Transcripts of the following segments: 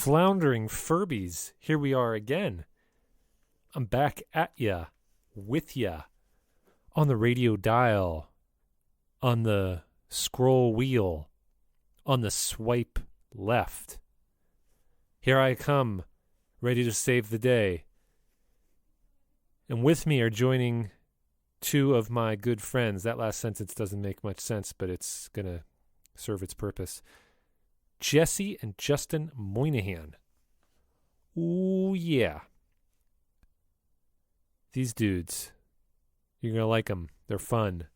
Floundering Furbies, here we are again. I'm back at ya, with ya, on the radio dial, on the scroll wheel, on the swipe left. Here I come, ready to save the day. And with me are joining two of my good friends. That last sentence doesn't make much sense, but it's going to serve its purpose. Jesse and Justin Moynihan. Ooh, yeah. These dudes, you're going to like them. They're fun.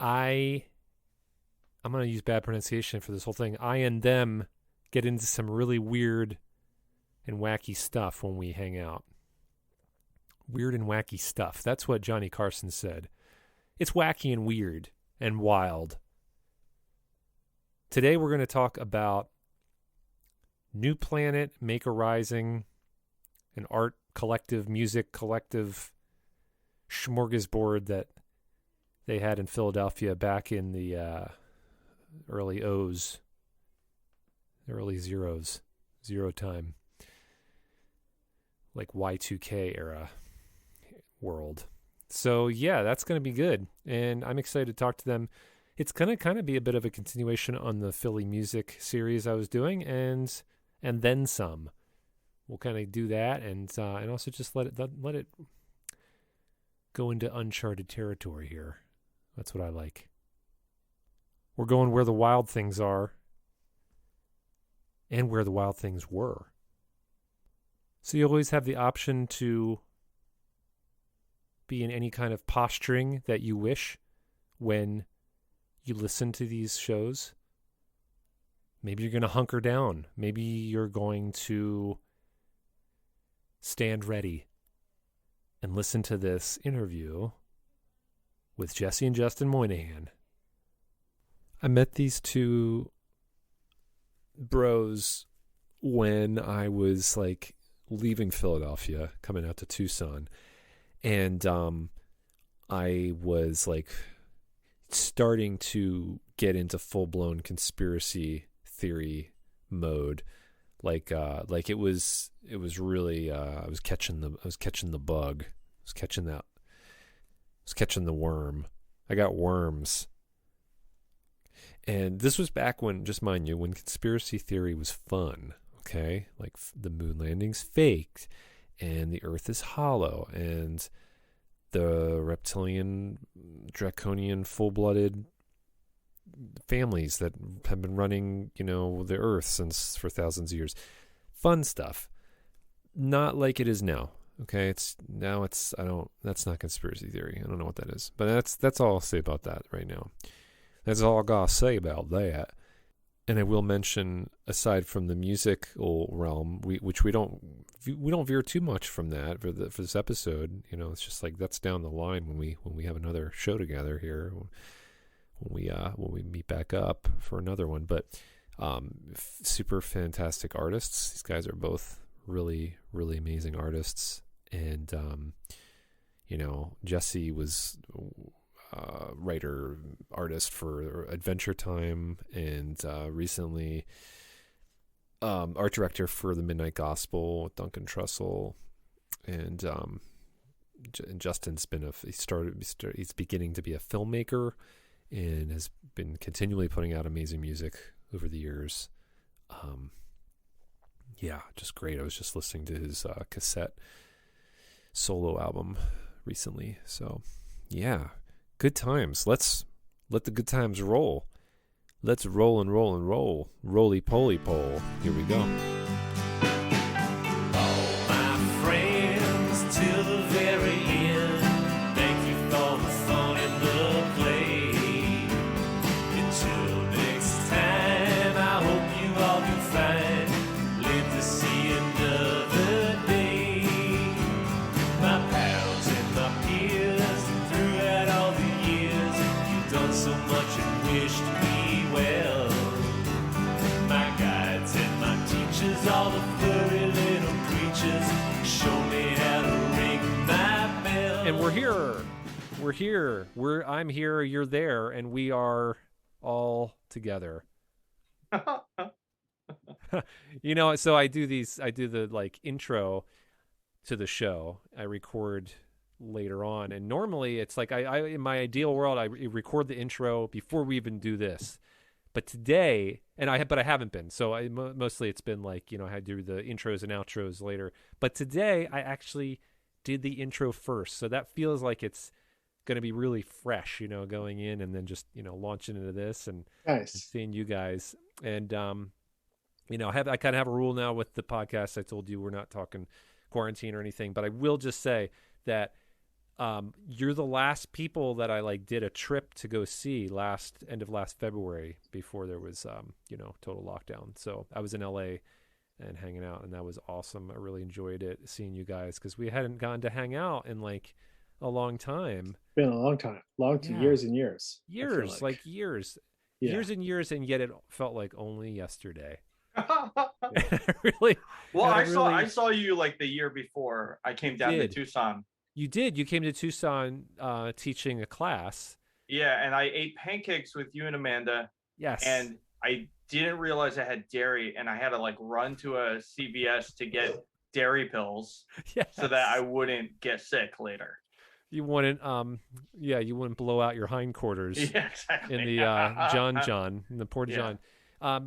I'm going to use bad pronunciation for this whole thing. I and them get into some really weird and wacky stuff when we hang out. Weird and wacky stuff. That's what Johnny Carson said. It's wacky and weird and wild. Today we're going to talk about New Planet, Maker Rising, an art collective, music collective smorgasbord that they had in Philadelphia back in the early O's, early zeros, zero time, like Y2K era world. So yeah, that's going to be good. And I'm excited to talk to them. It's going to kind of be a bit of a continuation on the Philly music series I was doing, and then some. We'll kind of do that, and also just let it go into uncharted territory here. That's what I like. We're going where the wild things are, and where the wild things were. So you always have the option to be in any kind of posturing that you wish when you listen to these shows. Maybe you're going to hunker down. Maybe you're going to stand ready and listen to this interview with Jesse and Justin Moynihan. I met these two bros when I was like leaving Philadelphia, coming out to Tucson, and I was like starting to get into full-blown conspiracy theory mode. Like it was really I was catching the bug. I was catching the worm. I got worms. And this was back when, just mind you, when conspiracy theory was fun, okay? Like the moon landing's faked and the earth is hollow and the reptilian, draconian, full-blooded families that have been running, the earth for thousands of years. Fun stuff. Not like it is now. Okay, that's not conspiracy theory. I don't know what that is. But that's all I'll say about that right now. That's all I gotta say about that. And I will mention, aside from the musical realm, which we don't veer too much from that for this episode. It's just like that's down the line when we have another show together here, when we meet back up for another one. But super fantastic artists. These guys are both really, really amazing artists. And Jesse was writer, artist for Adventure Time, and recently art director for the Midnight Gospel with Duncan Trussell, and Justin's been he's beginning to be a filmmaker and has been continually putting out amazing music over the years. Yeah, just great. I was just listening to his cassette solo album recently, so yeah. Good times. Let's let the good times roll. Let's roll and roll and roll. Roly-poly pole. Here we go. All my friends till the very end. Thank you for the fun and the play. Until next time, I hope you all do fine. Live to see another day. My pals and my peers throughout all the done so much and wished me well. My guides and my teachers, all the furry little creatures, show me how to ring my bell. And we're here. I'm here, you're there, and we are all together. You know, so I do the like intro to the show. I record later on, and normally it's like I in my ideal world I record the intro before we even do this. But today, but I haven't been. So mostly it's been like, you know, I had to do the intros and outros later. But today I actually did the intro first. So that feels like it's going to be really fresh, you know, going in and then just, you know, launching into this and, Nice. and seeing you guys. And, you know, I kind of have a rule now with the podcast. I told you we're not talking quarantine or anything, but I will just say that you're the last people that I like did a trip to go see end of last February before there was you know, total lockdown. So I was in LA and hanging out, and that was awesome. I really enjoyed it, seeing you guys, because we hadn't gone to hang out in like a long time. Been a long time, Yeah. years and years. Like years, Yeah. years and years, and yet it felt like only yesterday. Really. Well, And I saw you like the year before I came down to did. Tucson. You did. You came to Tucson teaching a class. Yeah, and I ate pancakes with you and Amanda. Yes. And I didn't realize I had dairy, and I had to like run to a CVS to get dairy pills Yes. so that I wouldn't get sick later. You wouldn't you wouldn't blow out your hindquarters Yeah, exactly. in the John in the Porta John.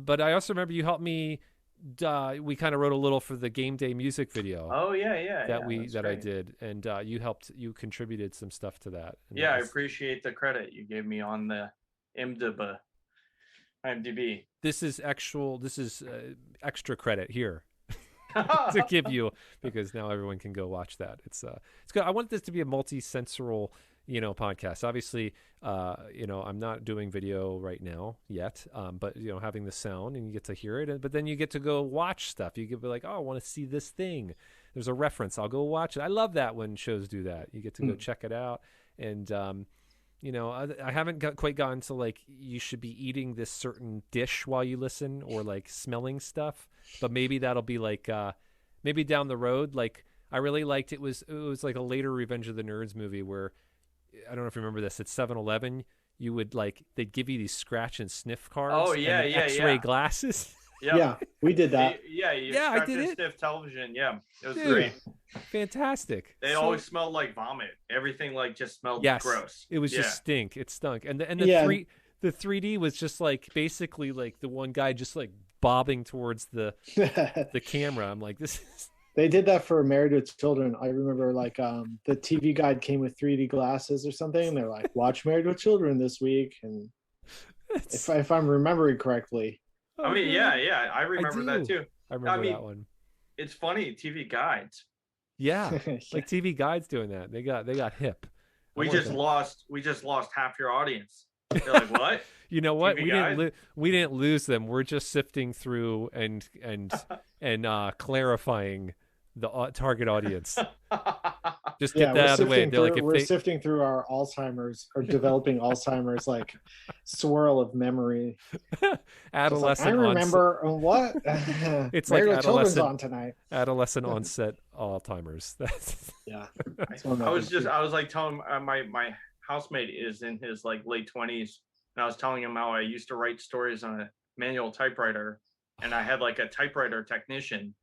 But I also remember you helped me. We kind of wrote a little for the game day music video. Oh yeah. That I did, and you contributed some stuff to that. And Yeah, that I was, appreciate the credit you gave me on the IMDb. This is extra credit here to give you, because now everyone can go watch that. It's good. I want this to be a multi-sensorial, you know, podcast. Obviously, you know, I'm not doing video right now yet, but you know, having the sound and you get to hear it, but then you get to go watch stuff. You get be like, oh, I want to see this thing. There's a reference. I'll go watch it. I love that when shows do that. You get to go check it out, and you know, I haven't quite gotten to like you should be eating this certain dish while you listen, or like smelling stuff. But maybe that'll be like maybe down the road. Like I really liked it was like a later Revenge of the Nerds movie where, I don't know if you remember this, at 7-Eleven you would like, they'd give you these scratch and sniff cards. Oh yeah, and X-ray glasses. Yep. Yeah, we did that. I did it. Stiff television. Yeah, it was Dude, great. Fantastic. They always smelled like vomit. Everything like just smelled gross. It was just stink. It stunk. And the 3D was just like basically like the one guy just like bobbing towards the camera. I'm like, this is... They did that for Married with Children. I remember like the TV guide came with 3D glasses or something, and they're like, watch Married with Children this week. And if I'm remembering correctly. I mean, yeah, I remember that too. I remember that one. It's funny, TV guides. Yeah, like TV guides doing that. They got hip. We just lost half your audience. They're like, what? You know what? TV We didn't lose them. We're just sifting through and clarifying the target audience. Just get that out of the way. They're like, we're sifting through our Alzheimer's, or developing Alzheimer's like swirl of memory. Adolescent. Like, I remember what? It's like adolescent on tonight. Adolescent onset Alzheimer's. Yeah. I was like telling my housemate is in his like late 20s, and I was telling him how I used to write stories on a manual typewriter, and I had like a typewriter technician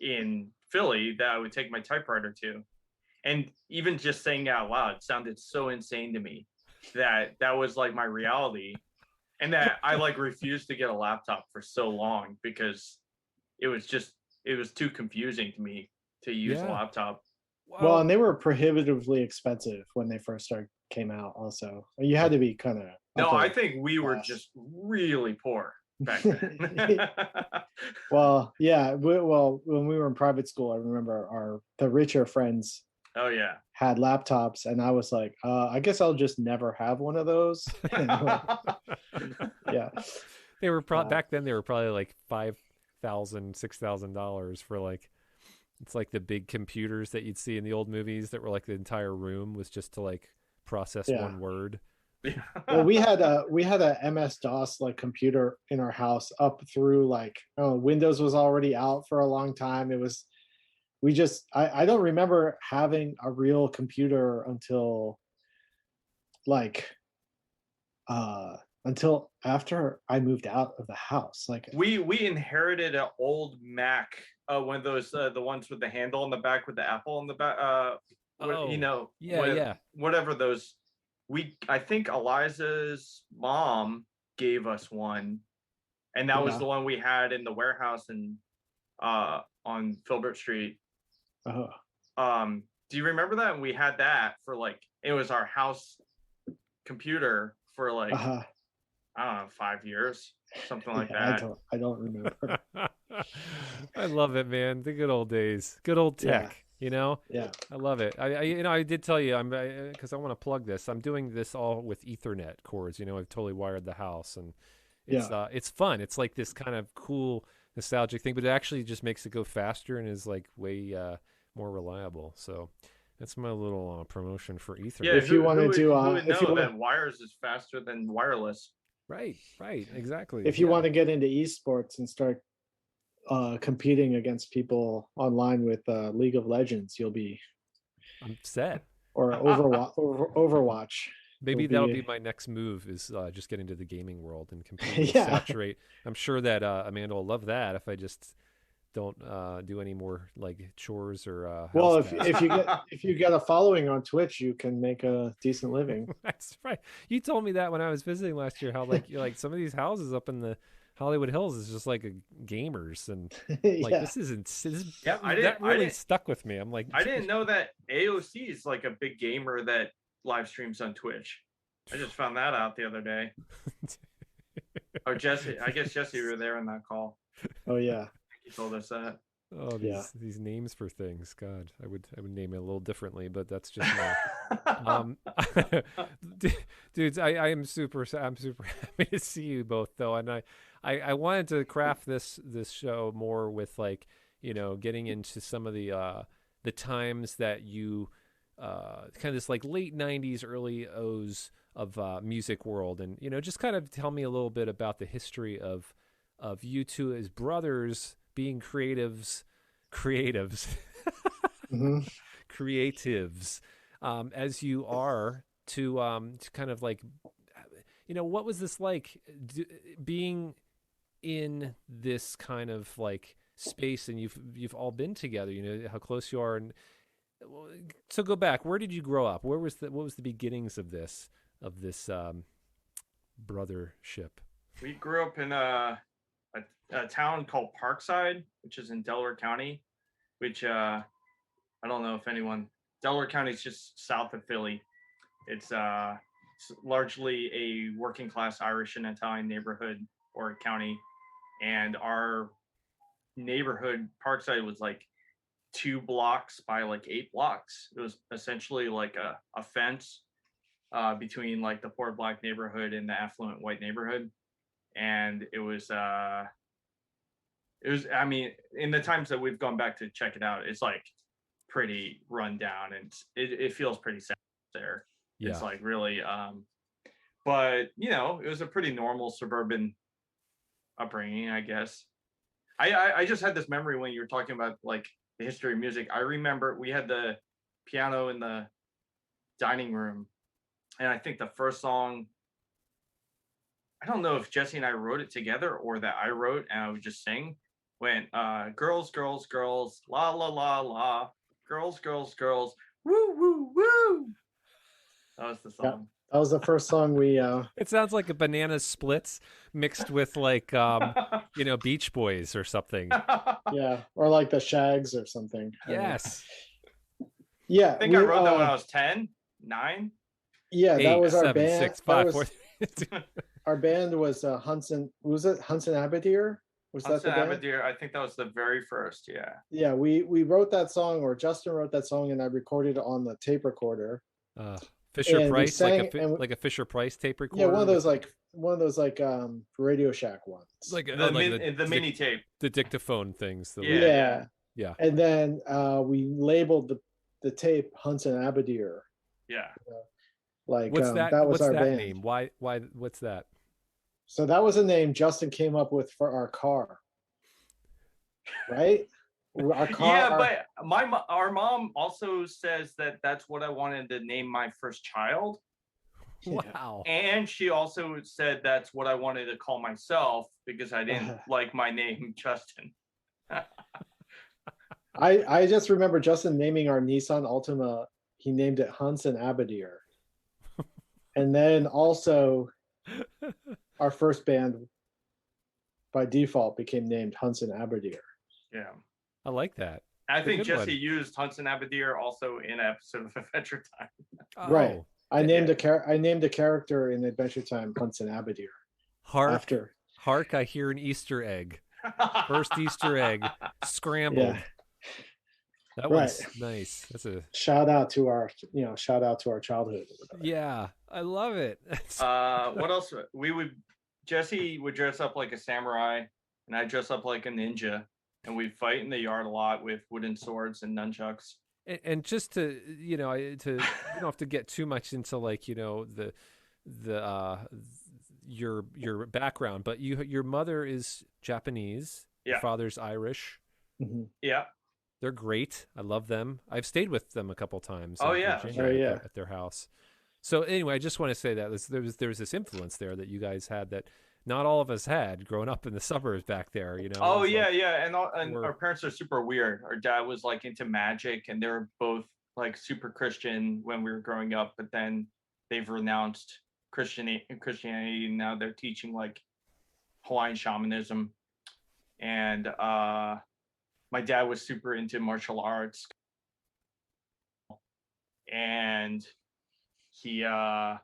in Philly that I would take my typewriter to. And even just saying it out loud sounded so insane to me that was like my reality, and that I like refused to get a laptop for so long because it was too confusing to me to use a laptop. Well, and they were prohibitively expensive when they first came out. Also, you had to be kind of. No, I think we were just really poor back then. Well, yeah. When we were in private school, I remember the richer friends. Oh yeah. Had laptops, and I was like, I guess I'll just never have one of those. Yeah. They were back then. They were probably like $5,000, $6,000 for like. It's like the big computers that you'd see in the old movies that were like the entire room was just to like process one word. Well, we had a MS DOS like computer in our house up through like Windows was already out for a long time. I don't remember having a real computer until like until after I moved out of the house. Like we inherited an old Mac, one of those the ones with the handle on the back with the apple on the back. You know, yeah. whatever those. I think Eliza's mom gave us one, and that was the one we had in the warehouse and on Filbert Street. Do you remember that? We had that for like, it was our house computer for like I don't know, 5 years, something like that. I don't remember. I love it, man. The good old days, good old tech. You know, I love it. I did tell you, because I want to plug this. I'm doing this all with Ethernet cords. You know, I've totally wired the house, and it's fun. It's like this kind of cool nostalgic thing, but it actually just makes it go faster and is like way more reliable. So that's my little promotion for Ethernet. Yeah, if you want to do, if you know that wires is faster than wireless. Right, exactly. If you want to get into esports and start competing against people online with League of Legends, I'm set. Or Overwatch. Maybe that'll be my next move, is just get into the gaming world and completely saturate. I'm sure that Amanda will love that if I just don't do any more like chores or well, if you get a following on Twitch, you can make a decent living. That's right. You told me that when I was visiting last year, how like like some of these houses up in the Hollywood Hills is just like a gamers, and like this isn't. That really stuck with me. I'm like, I didn't know that AOC is like a big gamer that live streams on Twitch. I just found that out the other day. Oh, Jesse, I guess Jesse, you were there on that call. Oh yeah, he told us that. Oh, these names for things. God, I would name it a little differently, but that's just my. Dudes, I'm super happy to see you both, though, and I wanted to craft this show more with, like, you know, getting into some of the times that you kind of this like late 90s, early O's of music world, and, you know, just kind of tell me a little bit about the history of you two as brothers being creatives, mm-hmm. creatives, as you are to kind of like, you know, what was this like being in this kind of like space, and you've all been together, you know, how close you are. And so go back, where did you grow up? What was the beginnings of this brothership? We grew up in a town called Parkside, which is in Delaware County, which I don't know if anyone. Delaware County is just south of Philly. It's largely a working class Irish and Italian neighborhood or county, and our neighborhood Parkside was like 2 blocks by like 8 blocks. It was essentially like a fence between like the poor black neighborhood and the affluent white neighborhood, and it was I mean, in the times that we've gone back to check it out, it's like pretty run down, and it feels pretty sad there. Yeah. It's like really but you know, it was a pretty normal suburban upbringing, I guess. I just had this memory when you were talking about like the history of music. I remember we had the piano in the dining room, and I think the first song, I don't know if Jesse and I wrote it together or that I wrote and I would just sing, went girls, girls, girls, la la la la, girls, girls, girls, woo woo woo. That was the song. Yeah, that was the first song we It sounds like a Banana Splits mixed with like you know, Beach Boys or something. Yeah, or like the Shags or something. Yes. Yeah, I think I wrote that when I was 10, 9. Yeah, 8, that was our 7, band. 6, 5, 4, our band was Hunson. Was it Hunson Abadir? Was Hunson that the band? Abadir, I think that was the very first. Yeah. Yeah, we wrote that song, or Justin wrote that song, and I recorded it on the tape recorder. Fisher And Price, sang, like a Fisher Price tape recorder. Yeah, one of those like Radio Shack ones. Like the mini tape, the dictaphone things. Yeah. And then we labeled the tape Hunson Abadir. Yeah. Like what's that? That was what's our that band. name? Why? What's that? So that was a name Justin came up with for our car. Right? Our car. Yeah, but our mom also says that that's what I wanted to name my first child. Wow. And she also said that's what I wanted to call myself because I didn't like my name, Justin. I just remember Justin naming our Nissan Altima. He named it Hunts and Abadir. And then also our first band by default became named Hunts and Abadir. Yeah. I like that. I It's a think good Jesse one. used Hunts and Abadir also in an episode of Adventure Time. Right. Oh, I named a character in Adventure Time Hunts and Abadir. Hark, I hear an Easter egg. First Easter egg scrambled. Yeah. That one's nice. That's a shout out to our childhood. yeah. I love it. What else? Jesse would dress up like a samurai, and I dress up like a ninja, and we'd fight in the yard a lot with wooden swords and nunchucks. And just to you don't have to get too much into like your background, but your mother is Japanese, your father's Irish. Mm-hmm. Yeah, they're great. I love them. I've stayed with them a couple times. At their house. So anyway, I just want to say that there was this influence there that you guys had that not all of us had growing up in the suburbs back there. Oh yeah, and our parents are super weird. Our dad was like into magic, and they were both like super Christian when we were growing up. But then they've renounced Christianity, and now they're teaching like Hawaiian shamanism. And my dad was super into martial arts, and he got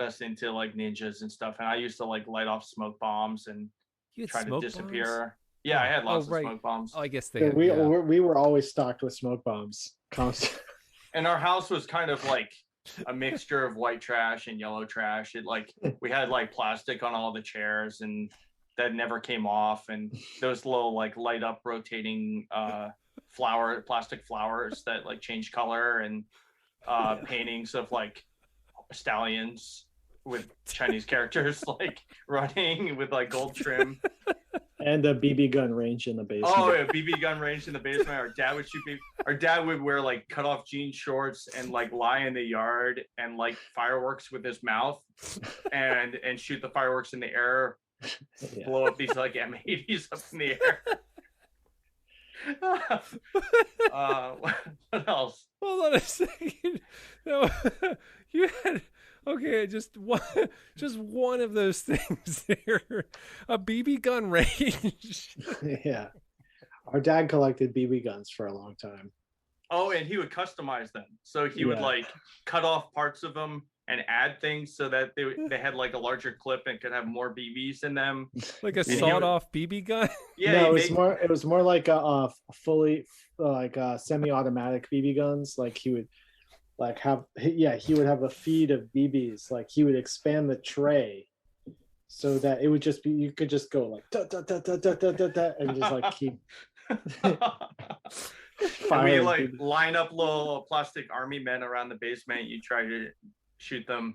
us into like ninjas and stuff. And I used to like light off smoke bombs and try to disappear. Bombs? Yeah, I had lots of smoke bombs. Oh, I guess we were always stocked with smoke bombs. And our house was kind of like a mixture of white trash and yellow trash. It like we had like plastic on all the chairs, and that never came off. And those little like light up rotating plastic flowers that like change color, and paintings of like stallions with Chinese characters like running with like gold trim. And a BB gun range in the basement. Oh, yeah, BB gun range in the basement. Our dad would Our dad would wear like cut off jean shorts and like lie in the yard and like fireworks with his mouth, and shoot the fireworks in the air, blow up these like M80s up in the air. What else? Hold on a second. No, you had. Okay, just one of those things there. A BB gun range. Yeah. Our dad collected BB guns for a long time. Oh, and he would customize them. So he would like cut off parts of them and add things so that they had like a larger clip and could have more BBs in them. Like a sawed-off BB gun? Yeah, no, it was more like a fully like semi-automatic BB guns. Like he would he would have a feed of BBs. Like he would expand the tray so that it would just be, you could just go like da, da, da, da, da, da, da, da, and just like keep and we like line up little plastic army men around the basement. You try to shoot them.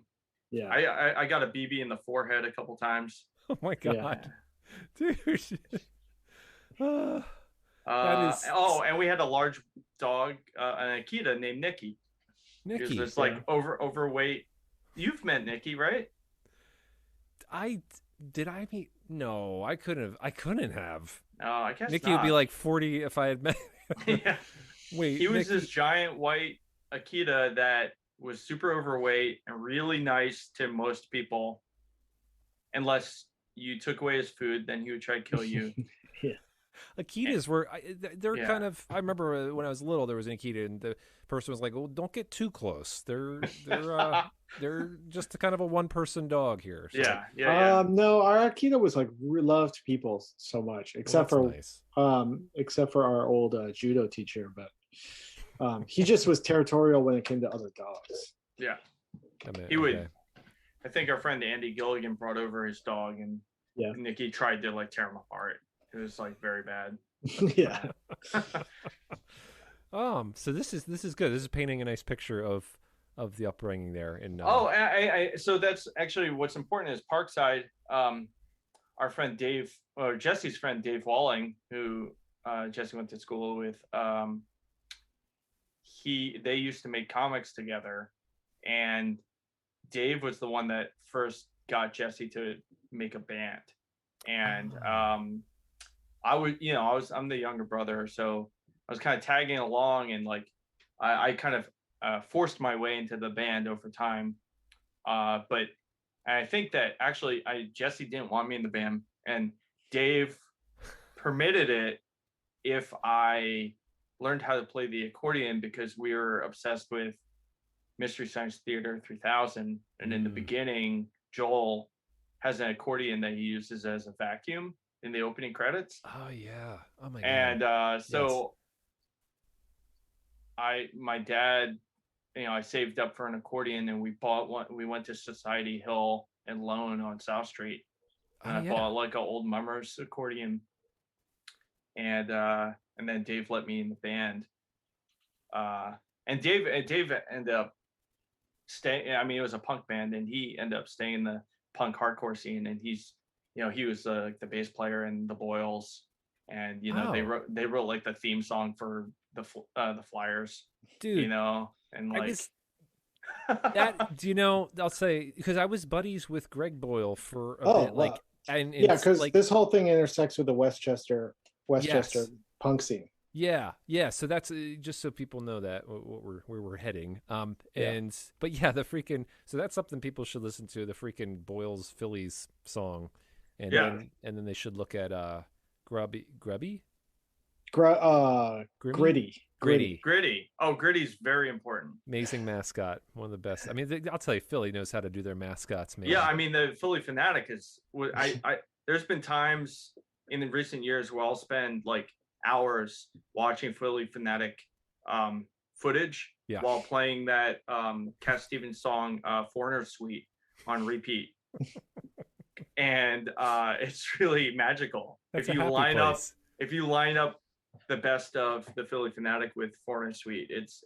Yeah, I got a BB in the forehead a couple times. Oh my god, dude. And we had a large dog, an Akita named Nikki. He was like overweight. You've met Nikki, right? Did I meet? No, I couldn't have. Oh, I guess Nikki not. would be like 40 if I had met him. Yeah. Wait, he was this giant white Akita that was super overweight and really nice to most people. Unless you took away his food, then he would try to kill you. Akitas they're kind of. I remember when I was little, there was an Akita, and the person was like, "Oh, don't get too close. They're just kind of a one-person dog here." So. Yeah. No, our Akita was like loved people so much, except for our old judo teacher, but he just was territorial when it came to other dogs. Yeah, he would. I think our friend Andy Gilligan brought over his dog, and Nikki tried to like tear him apart. It was like very bad. Yeah. So this is good. This is painting a nice picture of the upbringing there. So that's actually what's important is Parkside. Our friend Dave, or Jesse's friend Dave Walling, who Jesse went to school with. They used to make comics together, and Dave was the one that first got Jesse to make a band, and I'm the younger brother, so I was kind of tagging along, and like I kind of forced my way into the band over time. But I think that actually Jesse didn't want me in the band, and Dave permitted it if I learned how to play the accordion, because we were obsessed with Mystery Science Theater 3000, and in the beginning, Joel has an accordion that he uses as a vacuum in the opening credits. Oh yeah. Oh my god. And so my dad, I saved up for an accordion, and we bought one. We went to Society Hill and Lone on South Street, and I bought like an old Mummers accordion, and then Dave let me in the band, and Dave ended up staying. I mean, it was a punk band, and he ended up staying in the punk hardcore scene, and he's, he was the bass player in the Boils, and they wrote like the theme song for the Flyers, dude. And like that, I'll say, because I was buddies with Greg Boyle for a bit, like, and because like, this whole thing intersects with the Westchester punk scene. Yeah. So that's just so people know that where we're heading. But the freaking, so that's something people should listen to, the freaking Boyles Phillies song, and then they should look at Gritty. Oh, Gritty's very important. Amazing mascot, one of the best. I mean, I'll tell you, Philly knows how to do their mascots, man. Yeah, I mean, the Philly Fanatic is. There's been times in the recent years where I'll spend like hours watching Philly Fanatic footage while playing that Cat Stevens song "Foreigner Suite" on repeat, and it's really magical. If you line up the best of the Philly Fanatic with Foreigner Suite, it's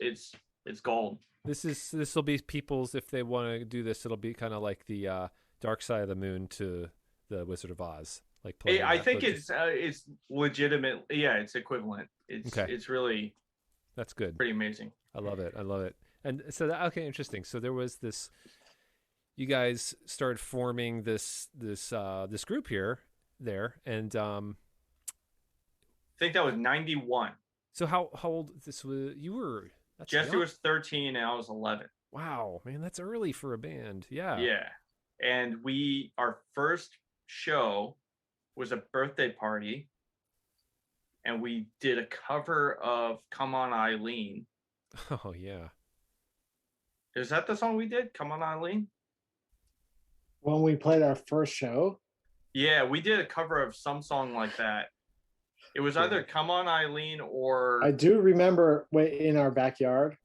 gold. This will be people's, if they want to do this, it'll be kind of like the Dark Side of the Moon to the Wizard of Oz. Like, I think it's legitimate. Yeah, it's equivalent. It's really, that's good. Pretty amazing. I love it. And so interesting. So there was this. You guys started forming this group there, and I think that was 91. So how old this was? You were. Jesse was 13 and I was 11. Wow, man, that's early for a band. Yeah. Yeah, and our first show was a birthday party, and we did a cover of "Come On Eileen." Oh yeah. Is that the song we did? "Come On Eileen"? When we played our first show? Yeah, we did a cover of some song like that. It was either "Come On Eileen" or... I do remember in our backyard.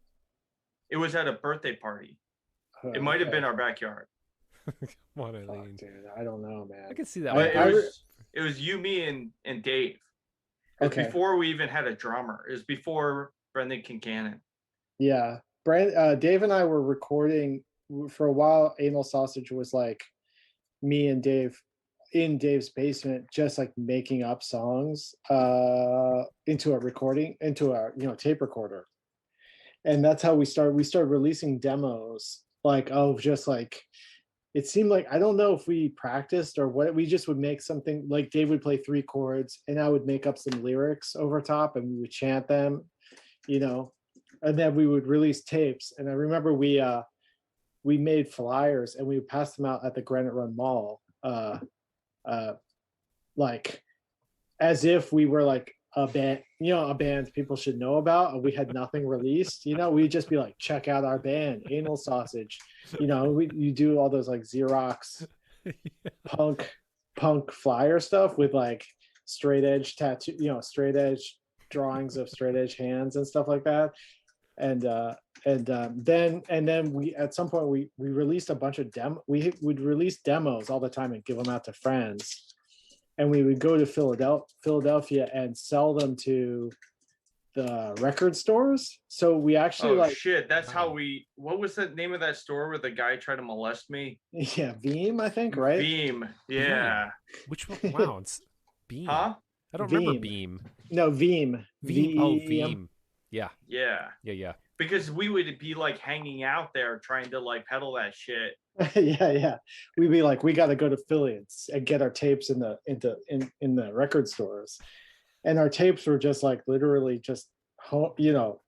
It was at a birthday party. It might have been our backyard. Come on, Eileen. Dude, I don't know, man. I can see that. It was you, me, and Dave. Before we even had a drummer. It was before Brendan Kincannon. Yeah. Dave and I were recording for a while. Anal Sausage was like me and Dave in Dave's basement, just like making up songs into a tape recorder. And that's how we started releasing demos, like, just like, it seemed like, I don't know if we practiced or what, we just would make something, like Dave would play 3 chords and I would make up some lyrics over top and we would chant them, and then we would release tapes. And I remember we made flyers and we would pass them out at the Granite Run Mall, like as if we were like a band, a band people should know about, and we had nothing released. We'd just be like, check out our band, Anal Sausage. You do all those like Xerox punk flyer stuff with like straight edge tattoo, straight edge drawings of straight edge hands and stuff like that. And then we, at some point, we released a bunch of we would release demos all the time and give them out to friends, and we would go to Philadelphia and sell them to the record stores. So we actually that's how what was the name of that store where the guy tried to molest me? Yeah, Veeam, I think, right? Veeam, yeah. Which one? Wow, it's Beam. Huh? I don't remember Beam. No, Veeam. Veeam. Oh, Veeam. Yeah. because we would be like hanging out there trying to like pedal that shit. Yeah. We'd be like, we got to go to Philly and get our tapes in the record stores, and our tapes were just like literally just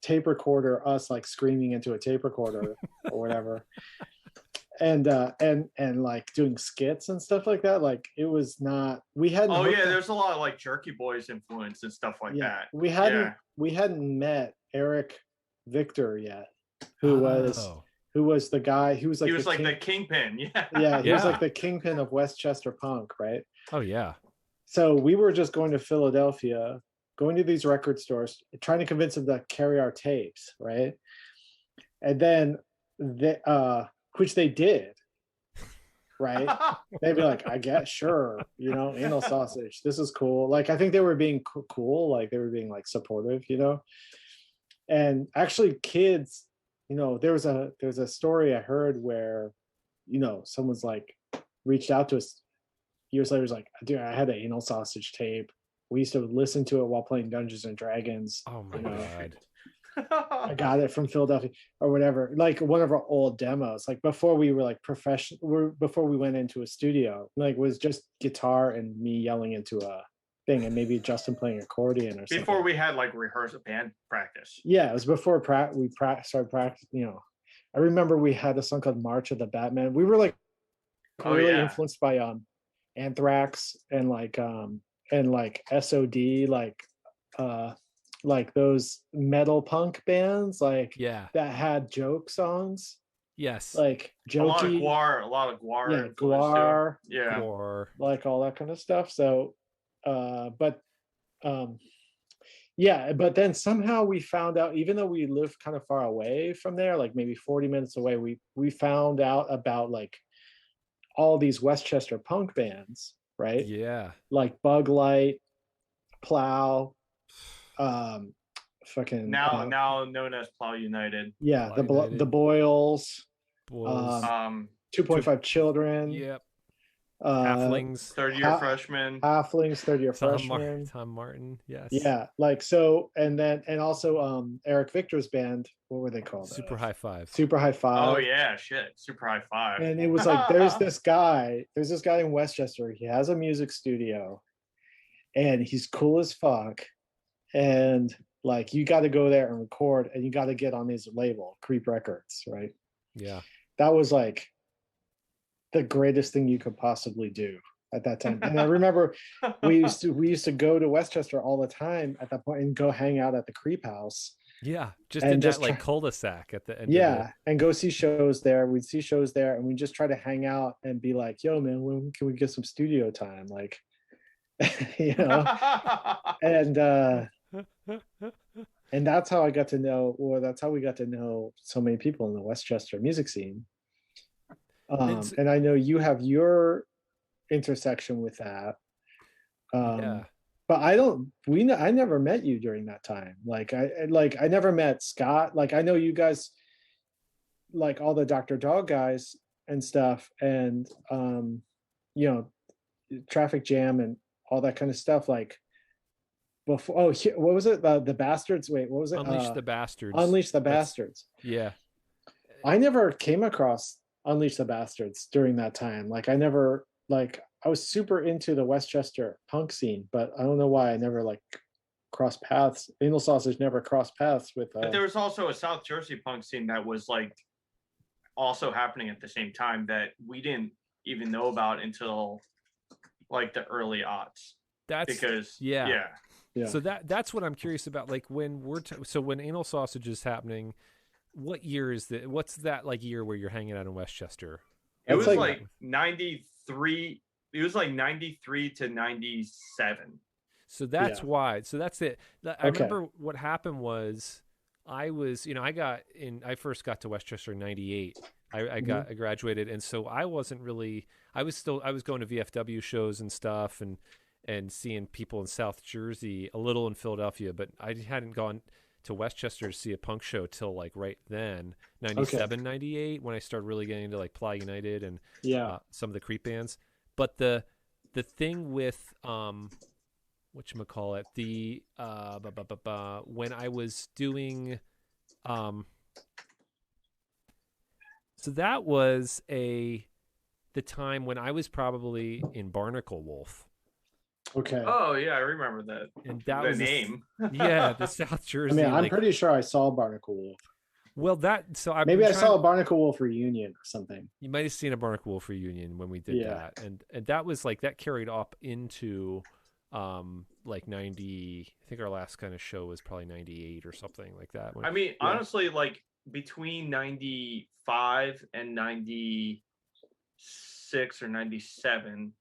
tape recorder, us like screaming into a tape recorder or whatever. And like doing skits and stuff like that. Like it was not, we hadn't. Oh yeah, there's a lot of like Jerky Boys influence and stuff like that. We hadn't met Eric Victor yet, who was the guy who was like the kingpin. He was like the kingpin of Westchester punk, right? Oh yeah. So we were just going to Philadelphia, going to these record stores, trying to convince them to carry our tapes, right? And then which they did, right? They'd be like, I guess, sure, anal sausage, this is cool. Like, I think they were being cool, like they were being like supportive, and actually kids, there was a story I heard where, someone's like reached out to us years later, was like, dude, I had an anal sausage tape. We used to listen to it while playing Dungeons and Dragons. Oh my God. I got it from Philadelphia or whatever, like one of our old demos, like before we were like professional, before we went into a studio, like was just guitar and me yelling into a thing and maybe Justin playing accordion or something. Before we had like rehearsal band practice. Yeah, it was before we started practicing. I remember we had a song called March of the Batman. We were like really influenced by Anthrax and like SOD, like those metal punk bands, like that had joke songs. Yes, like jokey, a lot of Gwar, yeah, Gwar, Gwar, like all that kind of stuff. So, but then somehow we found out, even though we lived kind of far away from there, like maybe 40 minutes away, we found out about like all these Westchester punk bands, right? Yeah, like Bug Light, Plow. Fucking now known as Plow United. Yeah, the Boyles. 2.5 Children. Yep. Halflings, third-year freshmen. Halflings, third-year freshmen. Tom Martin, yes. Yeah, like so, and also Eric Victor's band. What were they called? Super High Five. Super High Five. Oh yeah, shit, Super High Five. And it was like, there's this guy in Westchester. He has a music studio, and he's cool as fuck. And like, you got to go there and record, and you got to get on his label, Creep Records, right? Yeah, that was like the greatest thing you could possibly do at that time. And I remember we used to go to Westchester all the time at that point and go hang out at the Creep House. Yeah, just in that like cul-de-sac at the end. Yeah, and go see shows there. We'd see shows there, and we just try to hang out and be like, "Yo, man, when can we get some studio time?" Like, and that's how I got to know, or that's how we got to know so many people in the Westchester music scene. And I know you have your intersection with that. But I never met you during that time. I never met Scott. Like, I know you guys, like all the Dr. Dog guys and stuff, and Traffic Jam and all that kind of stuff. Like, before, what was it? The Bastards. Wait, what was it? Unleash the Bastards. Unleash the Bastards. Yeah. I never came across Unleash the Bastards during that time. Like, I was super into the Westchester punk scene, but I don't know why I never like crossed paths. Anal Sausage never crossed paths with. But there was also a South Jersey punk scene that was like also happening at the same time that we didn't even know about until like the early aughts. Yeah. So that's what I'm curious about. Like, when when Anal Sausage is happening, what year is that? What's that like year where you're hanging out in Westchester? It was like 93. It was like 93 to 97. So that's why. So that's it. I remember what happened was I first got to Westchester in 98. I graduated. And so I wasn't really, I was going to VFW shows and stuff and seeing people in South Jersey, a little in Philadelphia, but I hadn't gone to Westchester to see a punk show till like right then, 97, 98, when I started really getting into like Plow United and some of the Creep bands. But the thing with whatchamacallit, when I was doing So that was the time when I was probably in Barnacle Wolf. Okay. Oh yeah, I remember that. And that the was name. the South I Jersey. mean, I'm pretty sure I saw Barnacle Wolf. Well, Maybe I saw a Barnacle Wolf reunion or something. You might have seen a Barnacle Wolf reunion when we did that, and that was like that carried up into like 90. I think our last kind of show was probably 98 or something like that. I mean, honestly, like between 95 and 96 or 97,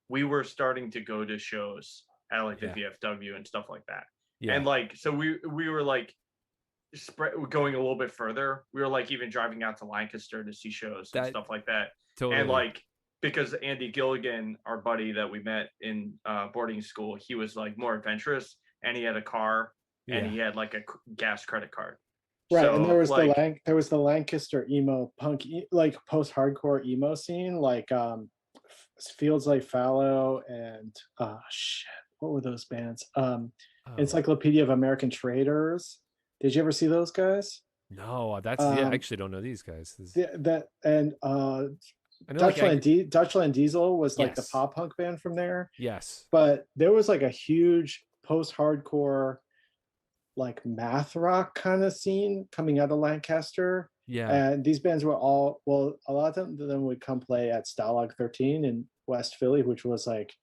we were starting to go to shows at like the VFW and stuff like that. Yeah. And like, so we were like going a little bit further. We were like even driving out to Lancaster to see shows and stuff like that. Totally. And like, because Andy Gilligan, our buddy that we met in boarding school, he was like more adventurous, and he had a car, and he had like a gas credit card. Right, so, and there was like, there was the Lancaster emo punk, like post-hardcore emo scene, like Fields Like Fallow and what were those bands? Encyclopedia of American Traders. Did you ever see those guys? No, I actually don't know these guys. Dutchland Diesel was like the pop punk band from there. Yes, but there was like a huge post-hardcore, like math rock kind of scene coming out of Lancaster. Yeah, and these bands were a lot of them would come play at Stalag 13 in West Philly, which was like,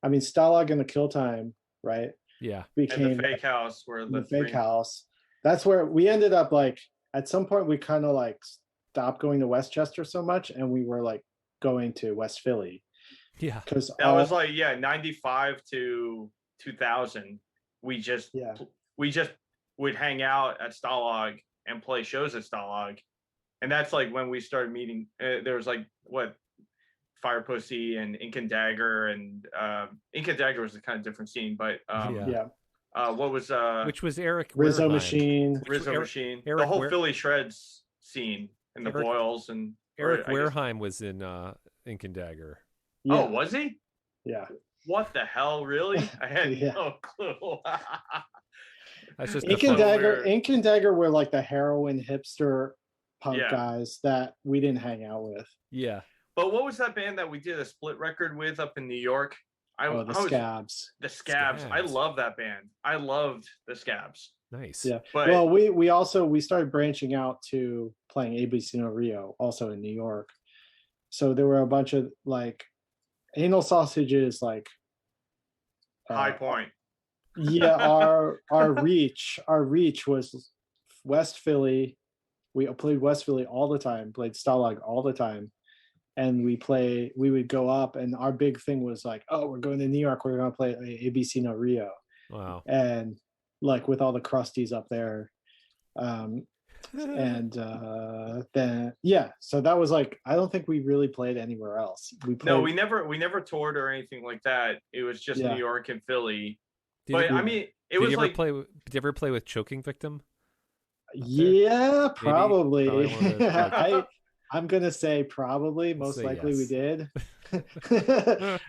I mean, Stalag and the Kill Time, right? Yeah, became and the Fake House, where the Fake House. That's where we ended up. Like at some point, we kind of like stopped going to Westchester so much, and we were like going to West Philly. Yeah, because that was like 95 to 2000. We just would hang out at Stalag and play shows at Stalag, and that's like when we started meeting. There was like Fire Pussy and Ink and Dagger, and Ink and Dagger was a kind of different scene, but what was which was Eric Rizzo Wareheim. Machine, the whole Philly Shreds scene, and the Boyles, and Eric Wareheim was in Ink and Dagger. Yeah. Oh, was he? Yeah. What the hell, really? I had no clue. That's just Ink and Dagger were like the heroin hipster punk guys that we didn't hang out with. Yeah. But what was that band that we did a split record with up in New York? Scabs. The Scabs. I love that band. I loved the Scabs. Nice. Yeah. But we started branching out to playing ABC No Rio also in New York. So there were a bunch of like Anal Sausages, like High Point. Yeah, our reach was West Philly. We played West Philly all the time, played Stalag all the time. And we would go up, and our big thing was like, oh, we're going to New York, we're going to play ABC No Rio. Wow. And like with all the crusties up there. And then so that was like, I don't think we really played anywhere else. We never toured or anything like that. It was just New York and Philly. Did you ever play with Choking Victim? Yeah, probably. I'm gonna say probably. Most likely we did.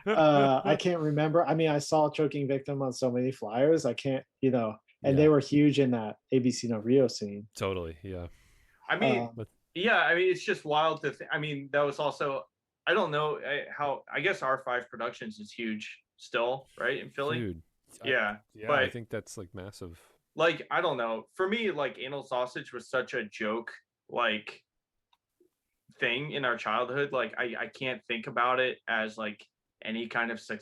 I can't remember. I mean, I saw Choking Victim on so many flyers. I can't, and they were huge in that ABC No Rio scene. Totally, yeah. I mean, it's just wild to think. I mean, that was also, I don't know how. I guess R5 Productions is huge still, right, in Philly. Dude, but I think that's like massive. Like, I don't know. For me, like Anal Sausage was such a joke, like thing in our childhood. Like I can't think about it as like any kind of it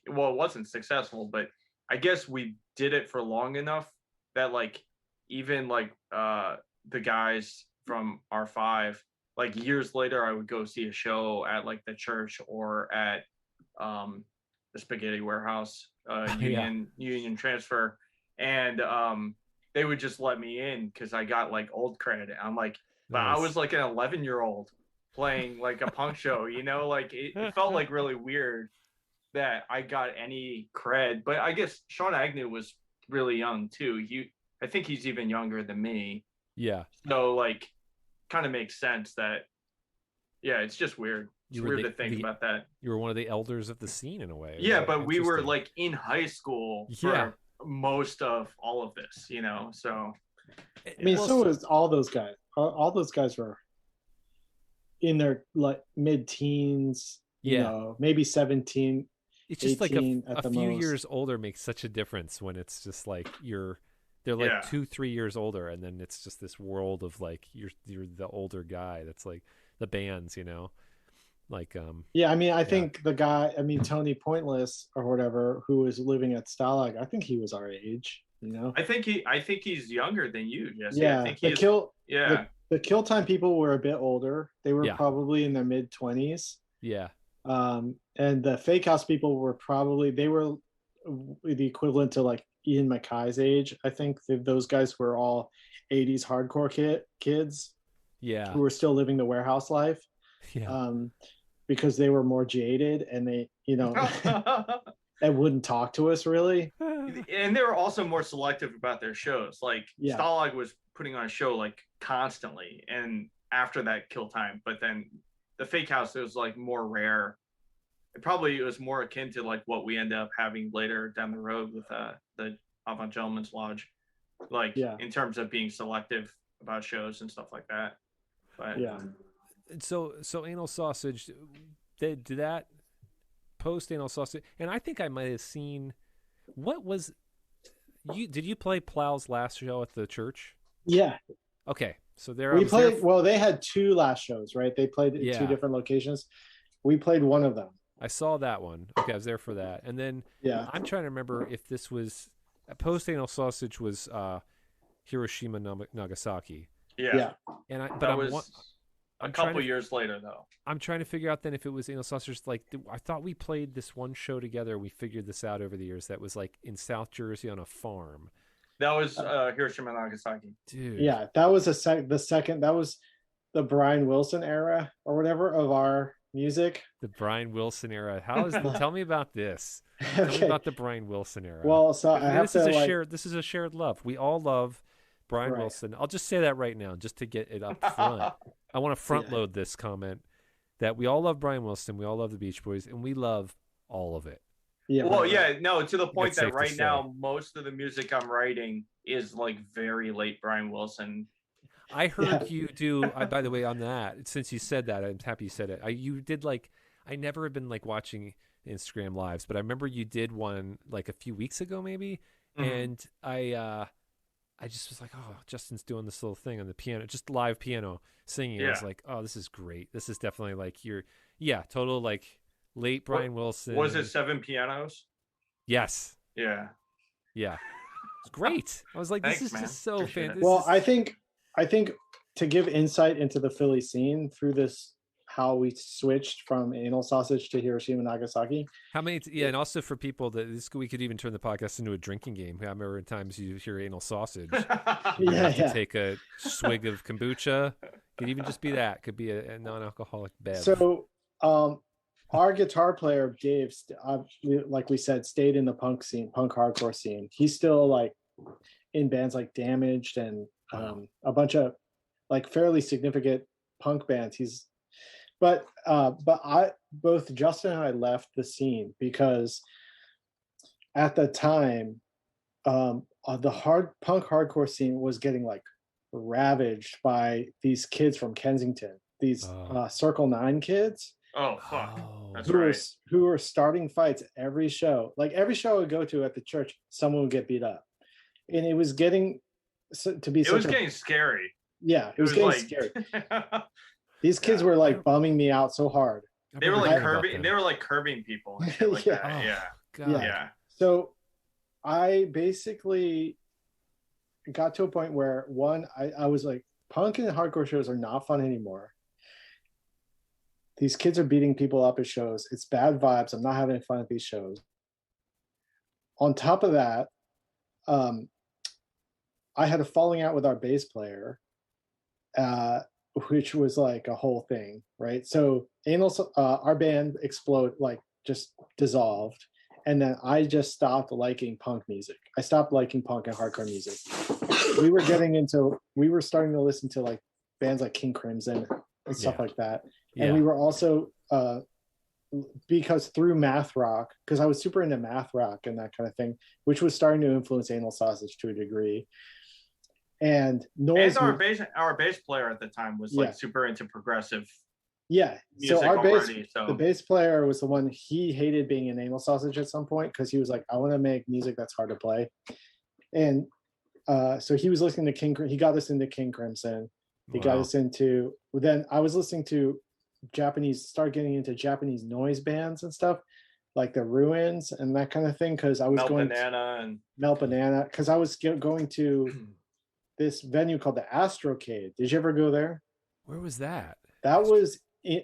wasn't successful, but I guess we did it for long enough that like even like the guys from R5, like years later I would go see a show at like the church or at the Spaghetti Warehouse, Union Transfer, and they would just let me in because I got like old cred. I'm like, but I was like an 11-year-old playing like a punk show, like it felt like really weird that I got any cred. But I guess Sean Agnew was really young too. I think he's even younger than me. Yeah. So like, kind of makes sense that, it's just weird. It's weird to think about that. You were one of the elders of the scene in a way. Yeah, but we were like in high school for most of all of this, so. I mean, so was all those guys. All those guys were in their like mid-teens, Yeah. maybe 17, It's just like 18 a at the few most. years older makes such a difference when it's just like they're like Yeah. 2-3 years older, and then it's just this world of like you're the older guy that's like the bands, like Yeah, I mean, I yeah. think the guy, I mean, Tony Pointless or whatever, who was living at Stalag, I think he was our age, I think he's younger than you, Jesse. I Yeah, think the he's kill yeah. the kill time people were a bit older. They were Yeah. probably in their mid-20s. Yeah. And the fake house people were the equivalent to like Ian Mackay's age. I think those guys were all 80s hardcore kids Yeah. who were still living the warehouse life. Yeah. Because they were more jaded and they, and wouldn't talk to us really. And they were also more selective about their shows. Like Yeah. Stalag was putting on a show like constantly, and after that kill time, but then the fake house, it was like more rare. It was more akin to like what we end up having later down the road with the Avant Gentleman's Lodge, like in terms of being selective about shows and stuff like that. But yeah. So Anal Sausage, did that post Anal Sausage, and I think I might have seen. What was you? Did you play Plow's last show at the church? Yeah. Okay, so there we played. Well, they had 2 last shows, right? They played in 2 different locations. We played one of them. I saw that one. Okay, I was there for that, and then I'm trying to remember if this was post Anal Sausage was Hiroshima Nagasaki. Yeah. And that was a couple years later, though. I'm trying to figure out then if it was Anal Sausage. Like, I thought we played this one show together. We figured this out over the years. That was like in South Jersey on a farm. That was Hiroshima Nagasaki. Dude. Yeah, that was the second. That was the Brian Wilson era or whatever of our music. The Brian Wilson era. Tell me about this. Okay. Tell me about the Brian Wilson era. Well, so this is a shared love. We all love Brian Wilson. I'll just say that right now, just to get it up front. I want to front load this comment that we all love Brian Wilson, we all love the Beach Boys, and we love all of it. Yeah. Well, no, to the point that right now most of the music I'm writing is like very late Brian Wilson. I heard you do. By the way, on that, since you said that, I'm happy you said it. You did like I never have been like watching Instagram lives, but I remember you did one like a few weeks ago, maybe, and I just was like, oh, Justin's doing this little thing on the piano, just live piano singing. I was like, oh, this is great. This is definitely like total like late Brian Wilson. Was it 7 pianos? Yes. Yeah. Yeah. It's great. I was like, this is just so fantastic. Well, I think to give insight into the Philly scene through this, how we switched from Anal Sausage to Hiroshima Nagasaki. How many? And also for people that we could even turn the podcast into a drinking game. I remember at times you hear Anal Sausage, you have to take a swig of kombucha. Could even just be that. Could be a non-alcoholic bev. So, our guitar player Dave, like we said, stayed in the punk hardcore scene. He's still like in bands like Damaged and a bunch of like fairly significant punk bands. But both Justin and I left the scene because at the time, the punk hardcore scene was getting like ravaged by these kids from Kensington, these Circle 9 kids. Oh, fuck. That's who were starting fights every show. Like every show I would go to at the church, someone would get beat up. And it was getting getting scary. Yeah, it was getting scary. These kids were like bumming me out so hard. They were like curbing people and shit like that. Yeah. So I basically got to a point where I was like, punk and hardcore shows are not fun anymore. These kids are beating people up at shows. It's bad vibes. I'm not having fun at these shows. On top of that, I had a falling out with our bass player, which was like a whole thing, right? So our band just dissolved. And then I just stopped liking punk music. I stopped liking punk and hardcore music. We were starting to listen to like bands like King Crimson and stuff like that. And we were also, because through math rock, because I was super into math rock and that kind of thing, which was starting to influence Anal Sausage to a degree. And our bass player at the time was like super into progressive Yeah. So music our bass, already. So the bass player was the one, he hated being an anal sausage at some point because he was like, I want to make music that's hard to play. And so he was listening to he got us into King Crimson. He got us into, then I was listening to started getting into Japanese noise bands and stuff, like the Ruins and that kind of thing. Cause I was Melt Banana. Cause I was going to this venue called the Astro Cage. Did you ever go there? Where was that? That was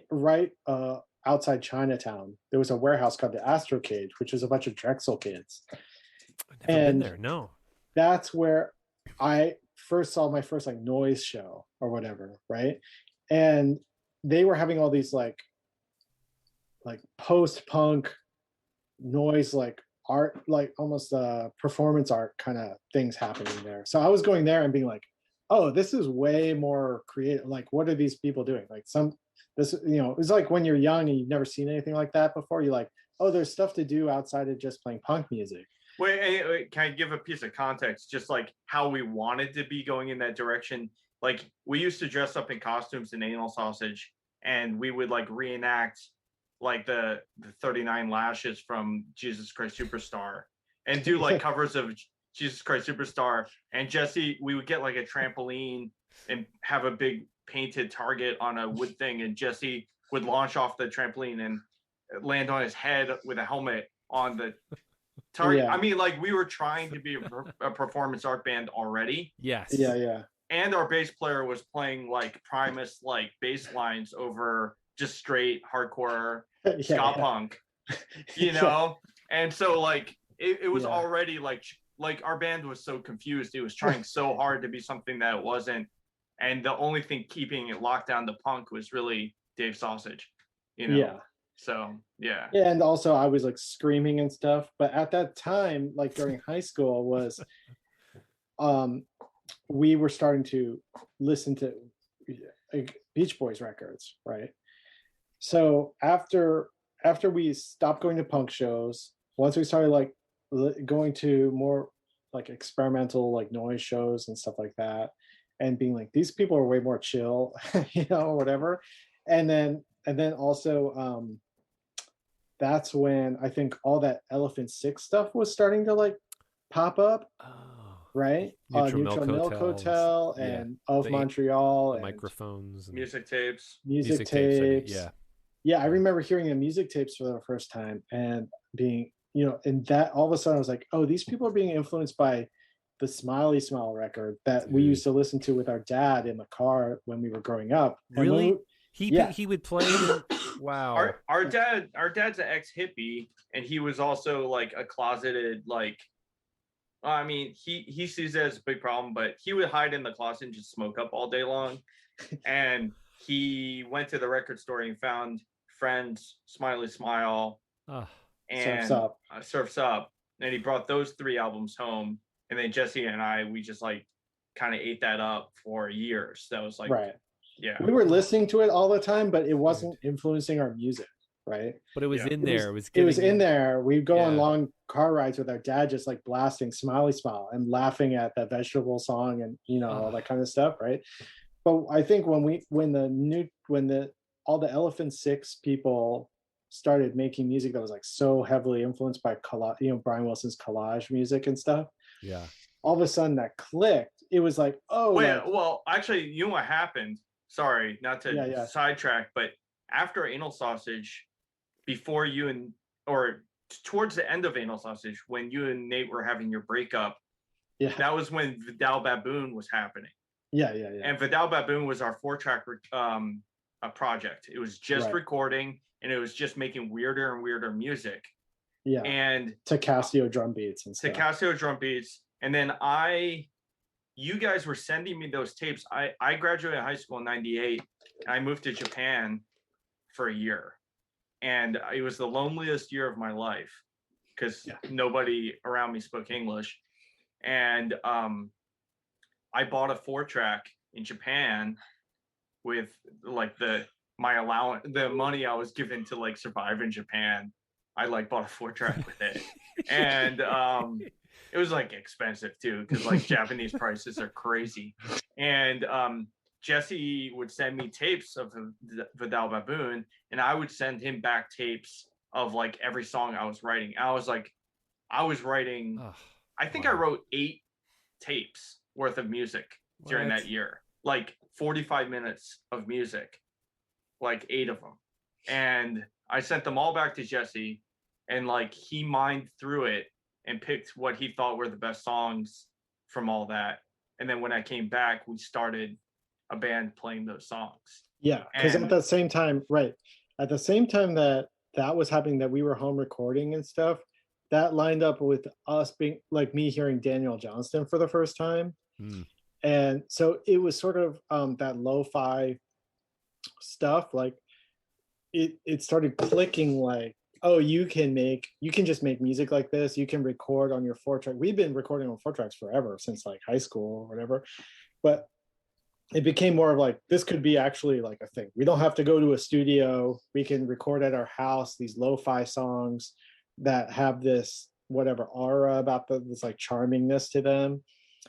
right outside Chinatown. There was a warehouse called the Astro Cage, which was a bunch of Drexel kids. I've never been there. No. That's where I first saw my first like noise show or whatever, right? And they were having all these like post-punk noise, like art, like almost performance art kind of things happening there. So I was going there and being like, oh, this is way more creative. Like, what are these people doing? Like it's like when you're young and you've never seen anything like that before, you're like, oh, there's stuff to do outside of just playing punk music. Wait, can I give a piece of context? Just like how we wanted to be going in that direction. Like we used to dress up in costumes in anal sausage, and we would like reenact like the 39 lashes from Jesus Christ Superstar, and do like covers of Jesus Christ Superstar. And Jesse, we would get like a trampoline and have a big painted target on a wood thing, and Jesse would launch off the trampoline and land on his head with a helmet on the target. Yeah. I mean, like we were trying to be a performance art band already. Yes. Yeah. And our bass player was playing like Primus like bass lines over just straight hardcore ska punk, you know? And so like it was already like our band was so confused. It was trying so hard to be something that it wasn't. And the only thing keeping it locked down to punk was really Dave Sausage, you know? Yeah. So, yeah. And also I was like screaming and stuff. But at that time, like during high school was, we were starting to listen to Beach Boys records, right? So after we stopped going to punk shows, once we started like going to more like experimental like noise shows and stuff like that, and being like, these people are way more chill, you know, or whatever. And then also that's when I think all that Elephant Six stuff was starting to like pop up. Right? Neutral Milk Hotel and Of Montreal and microphones and music tapes. Music tapes. Yeah, I remember hearing the music tapes for the first time and being, you know, and that all of a sudden I was like, oh, these people are being influenced by the Smiley Smile record that we used to listen to with our dad in the car when we were growing up. Really? He would play wow. Our dad's an ex-hippie, and he was also like a closeted like, I mean, he sees it as a big problem, but he would hide in the closet and just smoke up all day long. And he went to the record store and found Friends, Smiley Smile, and Surf's Up. And he brought those 3 albums home. And then Jesse and I, we just like kind of ate that up for years. That was like, right. Yeah. We were listening to it all the time, but it wasn't influencing our music. Right. But it was in there. It was in there. We'd go on long car rides with our dad, just like blasting Smiley Smile and laughing at that vegetable song and, you know, all that kind of stuff. Right. But I think when all the Elephant Six people started making music that was like so heavily influenced by Brian Wilson's collage music and stuff. Yeah. All of a sudden that clicked. It was like, oh, wait, well, actually, you know what happened? Sorry, not to sidetrack, but after Anal Sausage, before you or towards the end of Anal Sausage, when you and Nate were having your breakup, that was when Vidal Baboon was happening. Yeah. And Vidal Baboon was our 4-track project. It was just recording, and it was just making weirder and weirder music. Yeah. And to Casio drum beats and stuff. And then you guys were sending me those tapes. I graduated high school in 98, and I moved to Japan for a year. And it was the loneliest year of my life because nobody around me spoke English. And I bought a 4-track in Japan with like my allowance, the money I was given to like survive in Japan. I like bought a 4-track with it. And it was like expensive too, because like Japanese prices are crazy. And Jesse would send me tapes of Vidal Baboon, and I would send him back tapes of like every song I was writing. I was writing. I think I wrote 8 tapes worth of music during that year, like 45 minutes of music, like 8 of them, and I sent them all back to Jesse, and like he mined through it and picked what he thought were the best songs from all that. And then when I came back, we started a band playing those songs. Yeah, because at the same time, at the same time that was happening, that we were home recording and stuff, that lined up with us being like me hearing Daniel Johnston for the first time. And so it was sort of that lo-fi stuff, like it started clicking, like, oh, you can just make music like this. You can record on your 4-track. We've been recording on 4-tracks forever, since like high school or whatever. But it became more of like, this could be actually like a thing. We don't have to go to a studio. We can record at our house these lo-fi songs that have this whatever aura about this like charmingness to them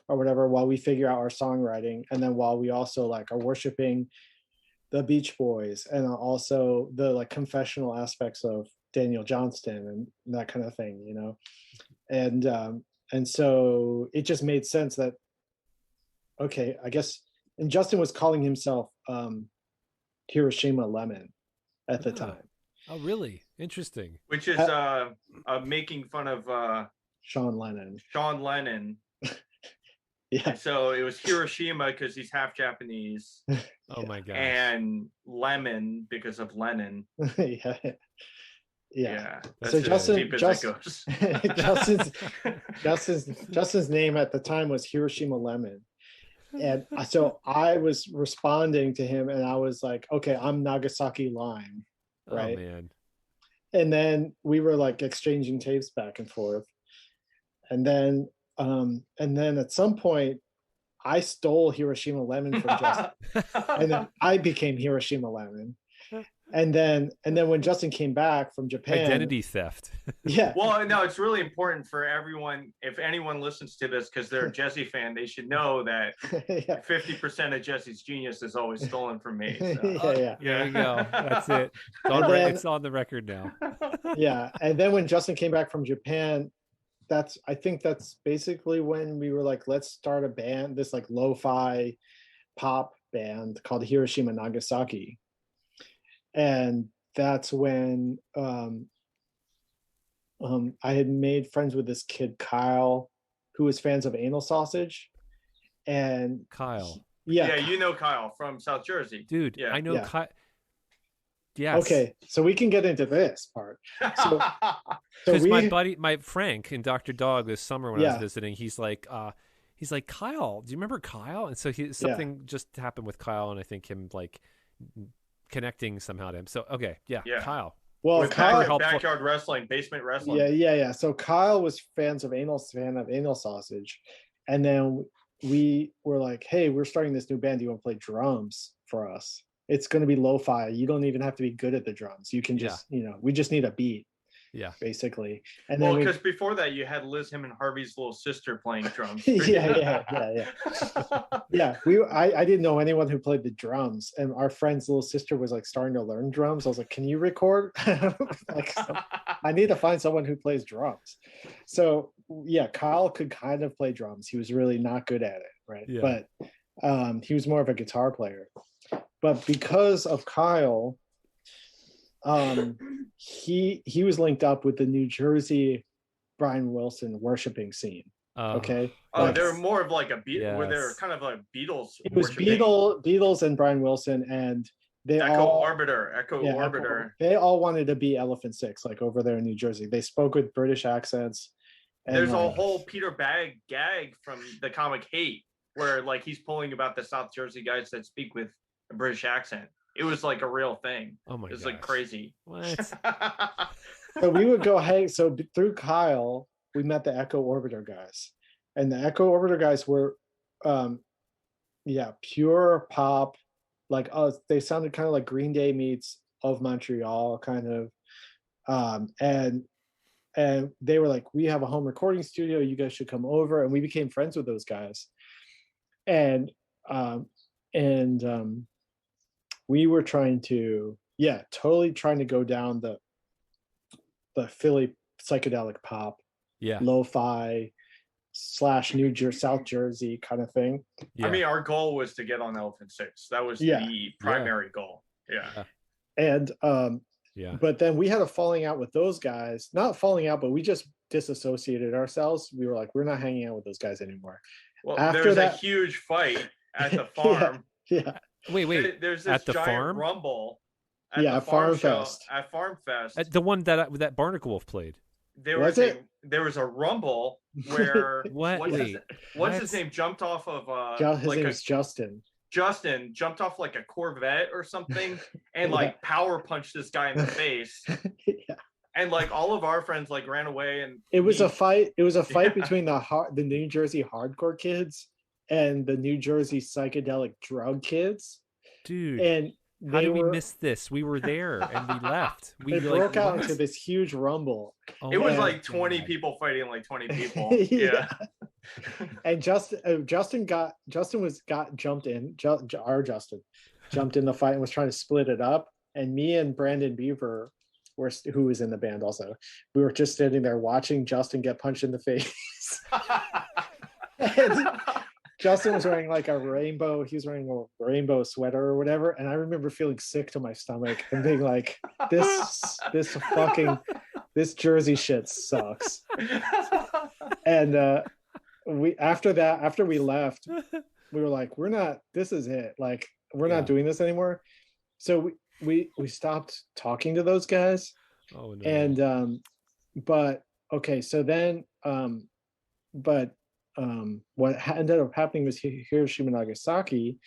or whatever, while we figure out our songwriting. And then while we also like are worshiping the Beach Boys and also the like confessional aspects of Daniel Johnston and that kind of thing, you know. And so it just made sense that, okay, I guess, and Justin was calling himself Hiroshima Lemon at the time. Oh, really? Interesting. Which is making fun of Sean Lennon. Yeah. And so it was Hiroshima because he's half Japanese. Oh my god. And Lemon because of Lennon. Yeah. So Justin's name at the time was Hiroshima Lemon. And so I was responding to him and I was like, okay, I'm Nagasaki Lime. Right. Oh man. And then we were like exchanging tapes back and forth. And then at some point I stole Hiroshima Lemon from Justin. And then I became Hiroshima Lemon. And then when Justin came back from Japan, identity theft. Yeah. Well, no, it's really important for everyone. If anyone listens to this because they're a Jesse fan, they should know that 50% of Jesse's genius is always stolen from me. So. Yeah. There you go. That's it. It's on the record now. Yeah. And then when Justin came back from Japan, I think that's basically when we were like, let's start a band, this like lo-fi pop band called Hiroshima Nagasaki. And that's when I had made friends with this kid, Kyle, who was fans of Anal Sausage. And Kyle. Yeah, you know Kyle from South Jersey. Dude, yeah. I know Kyle. Yes. Okay, so we can get into this part. Because my buddy, my Frank in Dr. Dog this summer when I was visiting, he's like, Kyle, do you remember Kyle? And so something just happened with Kyle, and I think him like connecting somehow to him. So Kyle. Well, with Kyle, backyard wrestling, basement wrestling. Yeah. So Kyle was fan of Anal Sausage, and then we were like, hey, we're starting this new band. Do you want to play drums for us? It's going to be lo-fi. You don't even have to be good at the drums. You can just, we just need a beat. Yeah, basically. And then because before that you had Liz, him and Harvey's little sister playing drums. Yeah. I didn't know anyone who played the drums, and our friend's little sister was like starting to learn drums. I was like, can you record? I need to find someone who plays drums. So Kyle could kind of play drums. He was really not good at it, right? Yeah. But he was more of a guitar player. But because of Kyle, he was linked up with the New Jersey Brian Wilson worshiping scene. Okay. They're more of like where they're kind of like Beatles. It was Beatles and Brian Wilson, and they Echo Orbiter. They all wanted to be Elephant Six, like over there in New Jersey. They spoke with British accents. There's a whole Peter Bag gag from the comic Hate, where like he's pulling about the South Jersey guys that speak with a British accent. It was like a real thing. Oh my god. It was like crazy. What? So we would go hang. So through Kyle, we met the Echo Orbiter guys, and the Echo Orbiter guys were, pure pop, like us. They sounded kind of like Green Day meets Of Montreal, kind of, and they were like, we have a home recording studio. You guys should come over, and we became friends with those guys, and and we were trying to, totally trying to go down the Philly psychedelic pop, Yeah. lo-fi / New Jersey, South Jersey kind of thing. I mean, our goal was to get on Elephant Six. That was Yeah. the primary goal. Yeah. And Yeah. but then we had a falling out with those guys. Not falling out, but we just disassociated ourselves. We were like, we're not hanging out with those guys anymore. Well, After there's that- a huge fight at the farm. Yeah. Wait. There's this At the giant farm? rumble. Yeah, the farm Farm show- Fest. At Farm Fest. The one that Barnacle Wolf played. There Was was it? there was a rumble where What? what's his What? name jumped off of His like name a is Justin. Justin jumped off like a Corvette or something and like power punched this guy in the face. Yeah. And like all of our friends like ran away and It was a fight. It was a fight Yeah. between the New Jersey hardcore kids and the New Jersey psychedelic drug kids. Dude. And How they did we were, miss this? We were there and we left. We they like, broke out what? into this huge rumble. Oh it was my like 20 God. people fighting like 20 people. Yeah. Yeah. And Justin got jumped in. Our Justin jumped in the fight and was trying to split it up. And me and Brandon Beaver, who was in the band also, we were just standing there watching Justin get punched in the face. And Justin was wearing like a rainbow. He was wearing a rainbow sweater or whatever. And I remember feeling sick to my stomach and being like, this Jersey shit sucks. And after we left, we were like, this is it. Like, we're not doing this anymore. So we stopped talking to those guys. Oh no. And but okay, so then what ended up happening was Hiroshima Nagasaki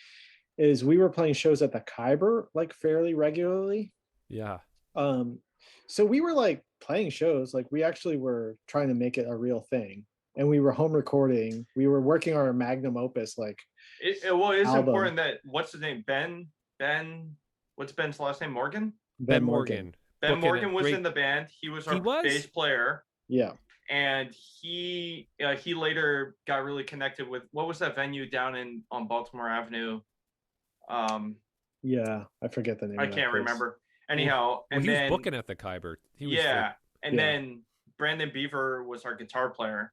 is we were playing shows at the Khyber like fairly regularly. Yeah. So we were like playing shows, like we actually were trying to make it a real thing, and we were home recording. We were working on our magnum opus, like It's album. important that what's his name? Ben. What's Ben's last name? Morgan. Ben Morgan. Ben Booking Morgan it. was Great. in the band. He was our He was? bass player, Yeah. and he later got really connected with what was that venue down on Baltimore Avenue? Yeah, I forget the name. I of that can't place. remember. Anyhow, Well, and he then was booking at the Khyber. He was yeah, and Yeah. then Brandon Beaver was our guitar player,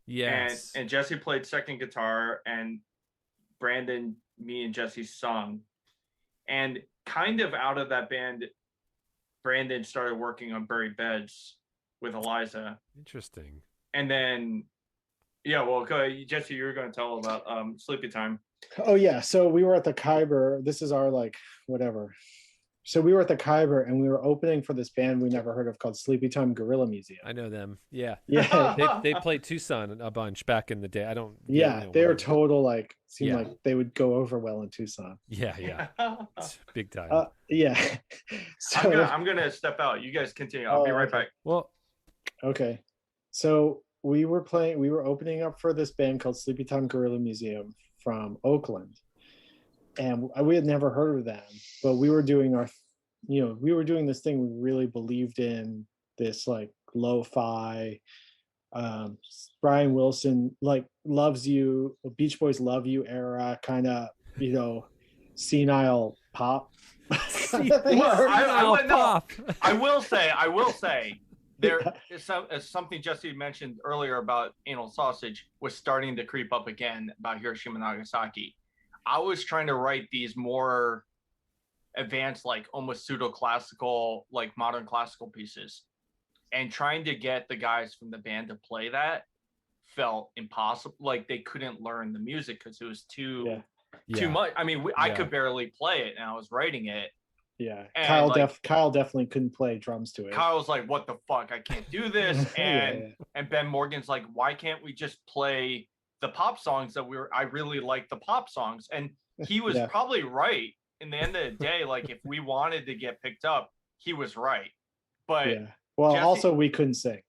yes. and Jesse played second guitar, and Brandon, me, and Jesse sung, and kind of out of that band, Brandon started working on Buried Beds with Eliza, Interesting. and then Jesse, you were going to tell about Sleepy Time. Oh yeah, so we were at the Khyber. This is our like whatever. So we were at the Khyber and we were opening for this band we never heard of called Sleepy Time Gorilla Museum. I know them. Yeah. Yeah. They played Tucson a bunch back in the day. I don't. Yeah, they were total like seemed Yeah. like they would go over well in Tucson. Yeah. It's big time. Yeah. So I'm gonna step out. You guys continue. I'll be right okay. back. Well, okay. So we were opening up for this band called Sleepy Time Gorilla Museum from Oakland. And we had never heard of them, but we were doing this thing we really believed in, this like lo-fi, Brian Wilson, like Loves You, Beach Boys Love You era kind of, senile pop. I will say there is something Jesse mentioned earlier about anal sausage was starting to creep up again about Hiroshima Nagasaki. I was trying to write these more advanced, like almost pseudo-classical, like modern classical pieces, and trying to get the guys from the band to play that felt impossible. Like they couldn't learn the music because it was too much. I mean, I could barely play it, and I was writing it. Yeah, And, Kyle definitely couldn't play drums to it. Kyle's like, "What the fuck? I can't do this." And and Ben Morgan's like, "Why can't we just play the pop songs that I really like the pop songs?" And he was probably right. In the end of the day, like if we wanted to get picked up, he was right. But well, Jesse, also we couldn't sing.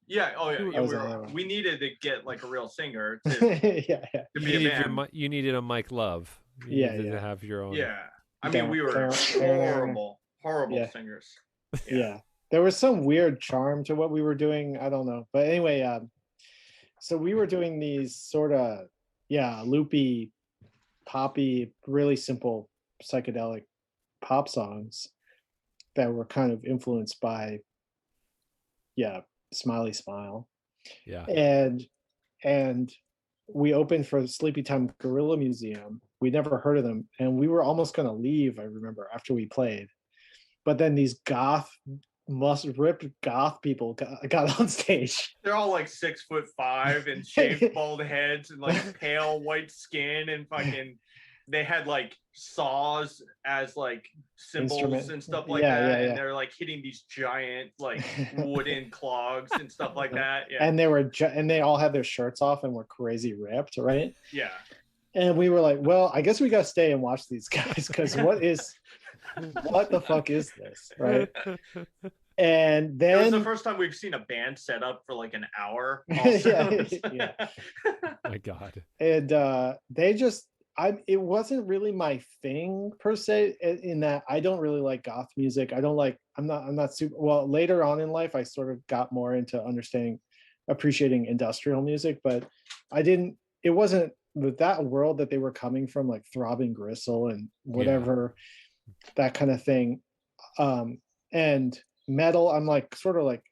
We needed to get like a real singer to, to be a band. You needed a Mike Love. You needed to have your own. Yeah. I mean, we were horrible singers. Yeah. There was some weird charm to what we were doing. I don't know. But anyway, so we were doing these sort of, loopy poppy, really simple psychedelic pop songs that were kind of influenced by, Smiley Smile. Yeah. And we opened for Sleepy Time Gorilla Museum. We never heard of them, and we were almost going to leave, I remember, after we played. But then these ripped goth people got on stage. They're all like 6'5" and shaved bald heads and like pale white skin and fucking. They had like saws as like cymbals and stuff like that, and they're like hitting these giant like wooden clogs and stuff like that. Yeah, and they all had their shirts off and were crazy ripped, right? Yeah. And we were like, well, I guess we gotta stay and watch these guys, because what the fuck is this, right? And then it was the first time we've seen a band set up for like an hour. Also. Yeah. My God. And it wasn't really my thing per se, in that I don't really like goth music. I'm not super well. Later on in life, I sort of got more into appreciating industrial music, but it wasn't with that world that they were coming from, like Throbbing Gristle and whatever, that kind of thing. And metal, I'm like sort of like,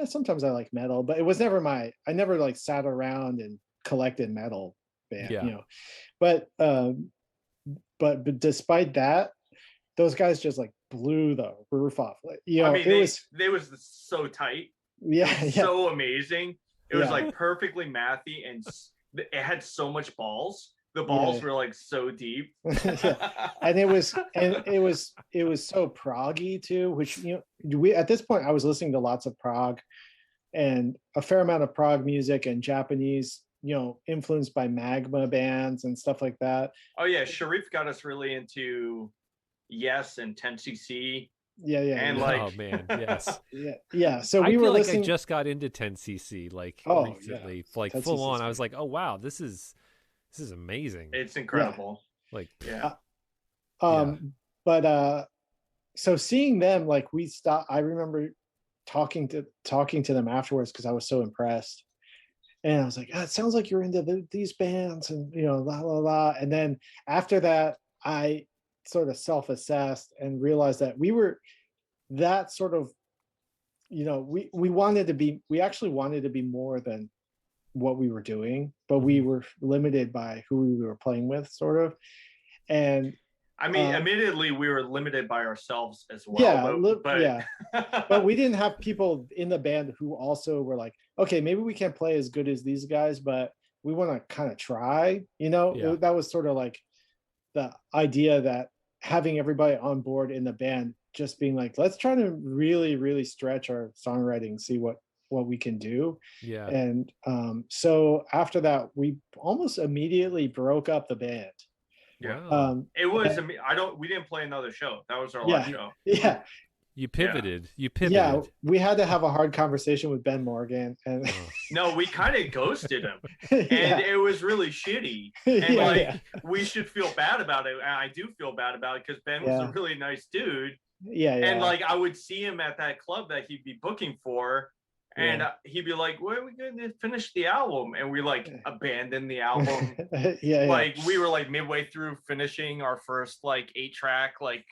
sometimes I like metal, but it was never I never like sat around and collected metal band, but despite that, those guys just like blew the roof off. Like, they was so tight. Yeah. So amazing. It was like perfectly mathy, and it had so much balls. The balls were like so deep. And it was so proggy too, which we at this point I was listening to lots of prog and a fair amount of prog music and Japanese, influenced by magma bands and stuff like that. Oh yeah, Sharif got us really into Yes and 10cc. And like, oh man, yes. Yeah. So I were feel like listening. I just got into 10cc recently, like full on. I was like, oh wow, this is amazing. It's incredible. Like But so seeing them, like we stopped. I remember talking to them afterwards because I was so impressed. And I was like, it sounds like you're into these bands, and la la la. And then after that, I sort of self-assessed and realized that we were that sort of, we actually wanted to be more than what we were doing, but we were limited by who we were playing with, sort of. And I mean, admittedly, we were limited by ourselves as well. But we didn't have people in the band who also were like, okay, maybe we can't play as good as these guys, but we want to kind of try. That was sort of like the idea, that having everybody on board in the band, just being like, let's try to really, really stretch our songwriting, see what we can do. Yeah. And so after that, we almost immediately broke up the band. Yeah. Wow. It was. We didn't play another show. That was our last show. Yeah. You pivoted. Yeah, we had to have a hard conversation with Ben Morgan, and no, we kind of ghosted him, and it was really shitty. And we should feel bad about it. And I do feel bad about it because Ben was a really nice dude. Yeah. And like I would see him at that club that he'd be booking for. And he'd be like, "Where are we going to finish the album?" And we like abandoned the album. Like we were like midway through finishing our first like 8-track like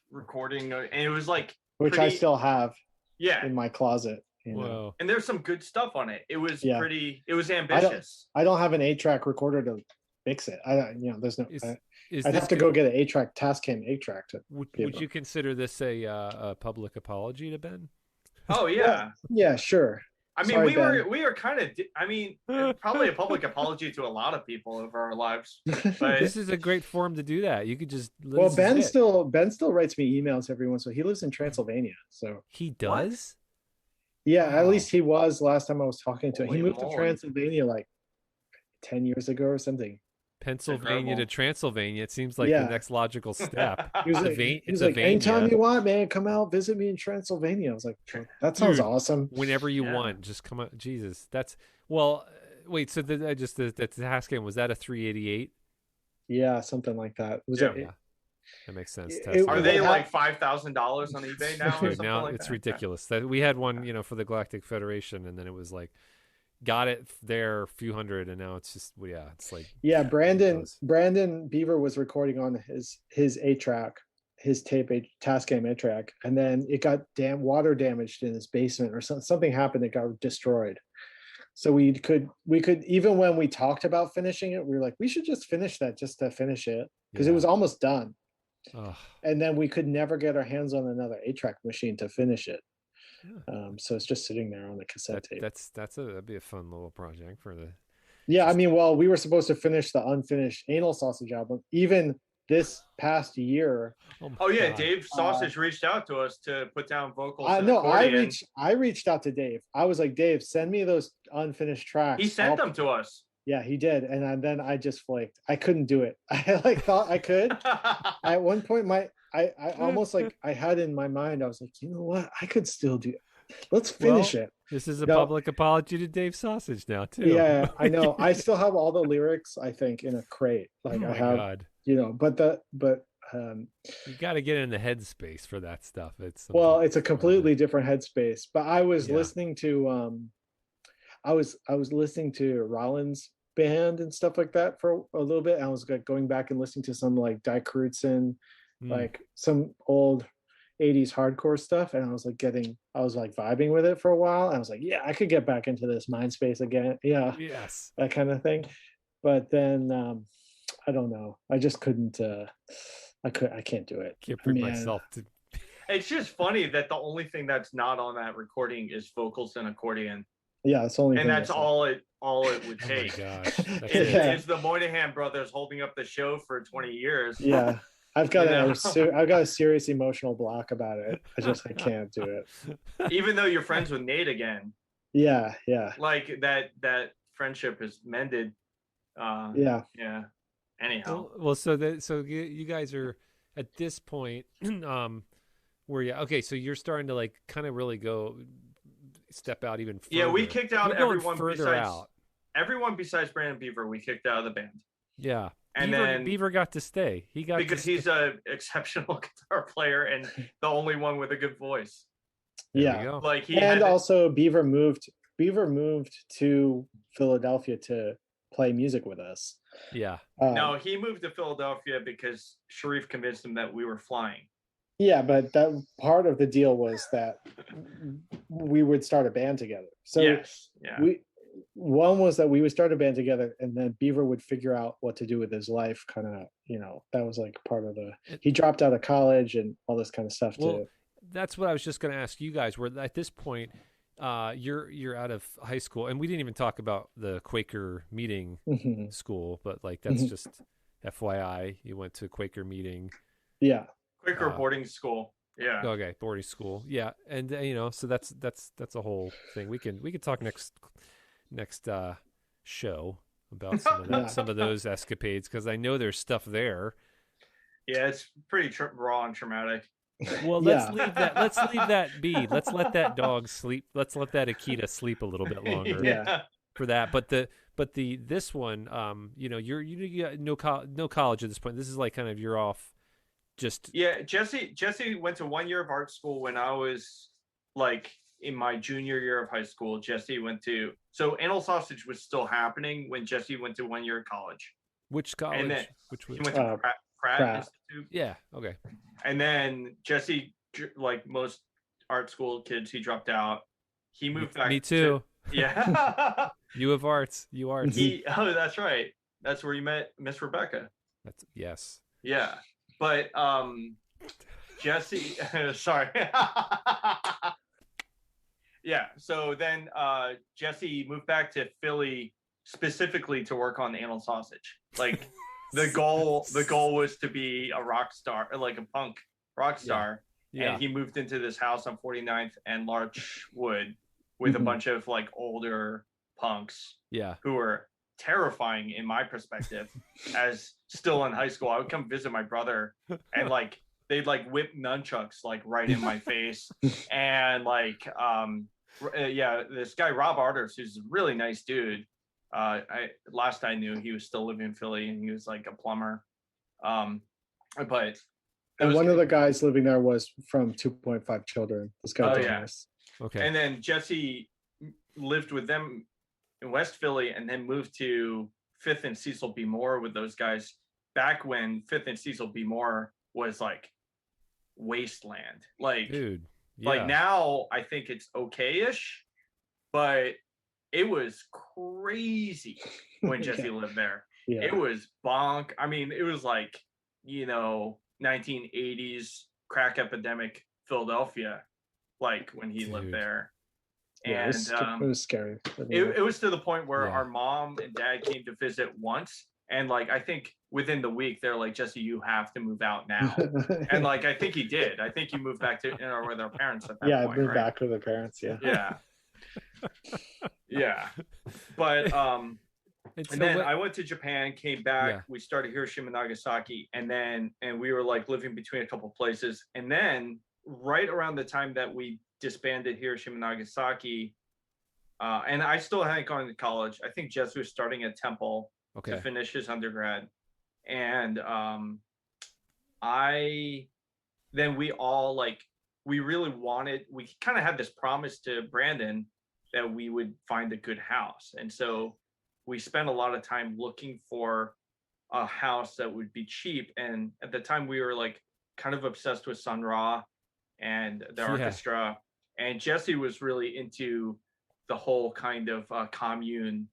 recording, and it was like which I still have. Yeah. In my closet. Whoa. And there's some good stuff on it. It was pretty. It was ambitious. I don't have an 8-track recorder to mix it. There's no. I'd have to go get an 8-track Tascam 8-track to. Would you consider this a public apology to Ben? Oh yeah. Yeah, sure. I mean, we were kind of. I mean, probably a public apology to a lot of people over our lives. But this is a great forum to do that. You could just. Ben still writes me emails every once in a while. He lives in Transylvania, so he does. Yeah, at least he was last time I was talking to him. He moved to Transylvania like 10 years ago or something. Pennsylvania to Transylvania. It seems like the next logical step. He was like, anytime you want, man, come out, visit me in Transylvania. I was like, that sounds awesome. Whenever you want, just come out. Jesus, that's wait. So the Tascam, was that a 388? Yeah, something like that. That makes sense. Are they like $5,000 on eBay now? Now it's ridiculous. That we had one, for the Galactic Federation, and then it was like got it there a few hundred, and now it's just it's like Brandon Beaver was recording on his 8-track, his Tascam 8-track, and then it got water damaged in his basement, or something happened that got destroyed. So we could even when we talked about finishing it, we were like, we should just finish that just to finish it, because it was almost done. And then we could never get our hands on another 8-track machine to finish it. So it's just sitting there on the cassette tape. That'd be a fun little project for the. Yeah, I mean, well, we were supposed to finish the unfinished Anal Sausage album even this past year. Oh yeah, God. Dave Sausage reached out to us to put down vocals. I reached out to Dave. I was like, Dave, send me those unfinished tracks. He sent them to us. Yeah, he did, and then I just flaked. I couldn't do it. I thought I could. At one point, I almost like I had in my mind, I was like, you know what? I could still do it. Let's finish it. This is a public apology to Dave Sausage now, too. Yeah, I know. I still have all the lyrics, I think, in a crate. Like God. But you got to get in the headspace for that stuff. It's a completely different headspace. But I was listening to I was listening to Rollins band and stuff like that for a little bit. And I was like going back and listening to some like Die Crutzen, like some old 80s hardcore stuff, and I was like vibing with it for a while, and I was like, yeah, I could get back into this mind space again. That kind of thing. But then I don't know, I just couldn't I can't do it. Can't bring myself to. It's just funny that the only thing that's not on that recording is vocals and accordion. Yeah, it's only, and that's all it would take. Oh my gosh. It's the Moynihan brothers holding up the show for 20 years. Yeah. I've got a serious emotional block about it. I can't do it. Even though you're friends with Nate again. Yeah. Like that friendship is mended. Yeah. Anyhow. Well, so you guys are at this point where so you're starting to like kind of really go step out even further. Yeah, we kicked out everyone besides Brandon Beaver. We kicked out of the band. Yeah. And Beaver got to stay. Because he's an exceptional guitar player and the only one with a good voice. Yeah, like also Beaver moved to Philadelphia to play music with us. Yeah. No, he moved to Philadelphia because Sharif convinced him that we were flying. Yeah, but that part of the deal was that we would start a band together. So one was that we would start a band together, and then Beaver would figure out what to do with his life. Kind of, that was like part of he dropped out of college and all this kind of stuff too. That's what I was just going to ask you guys. Where at this point, you're out of high school, and we didn't even talk about the Quaker meeting school, but like that's just FYI. You went to Quaker meeting. Yeah. Quaker boarding school. Yeah. Okay, boarding school. Yeah, and so that's a whole thing. We can talk next show about some of those escapades, because I know there's stuff there. Yeah, it's pretty raw and traumatic. Well, let's leave that be. Let's let that dog sleep. Let's let that Akita sleep a little bit longer for that. But this one, you got no college at this point. This is like kind of you're off. Jesse went to 1 year of art school when I was like in my junior year of high school. Jesse went to Anal Sausage was still happening when Jesse went to 1 year of college. Which college? And then he went to Pratt Institute. Yeah. Okay. And then Jesse, like most art school kids, he dropped out. He moved back. Me too. Yeah. You have arts. You arts. That's right. That's where you met Miss Rebecca. Yes. Yeah. But Jesse, sorry. Yeah. So then Jesse moved back to Philly specifically to work on Anal Sausage. Like the goal was to be a rock star, like a punk rock star. Yeah. And he moved into this house on 49th and Larchwood with a bunch of like older punks. Yeah. Who were terrifying in my perspective as still in high school. I would come visit my brother and like they'd like whip nunchucks like right in my face, and like this guy Rob Arters, who's a really nice dude, last I knew he was still living in Philly and he was like a plumber, but one of the guys living there was from 2.5 Children. This guy Dennis. Okay. And then Jesse lived with them in West Philly and then moved to 5th and Cecil B. Moore with those guys back when 5th and Cecil B. Moore was like wasteland. Like, Dude, like now I think it's okay-ish, but it was crazy when Jesse lived there. Yeah. It was bonk. I mean, it was like, 1980s crack epidemic Philadelphia, like when he lived there. Yeah, And it was scary. it was to the point where Yeah. our mom and dad came to visit once, and like I think within the week they're like, Jesse, you have to move out now. And like I think he did. I think he moved back to with our parents at that yeah, point. moved right? back with the parents. Yeah. Yeah. Yeah. But and then I went to Japan, came back, we started Hiroshima Nagasaki, and we were like living between a couple places. And then right around the time that we disbanded Hiroshima Nagasaki, and I still hadn't gone to college. I think Jess was starting at Temple to finish his undergrad. And we all like, we really wanted, we kind of had this promise to Brandon that we would find a good house. And so we spent a lot of time looking for a house that would be cheap. And at the time we were like kind of obsessed with Sun Ra and the orchestra. And Jesse was really into the whole kind of commune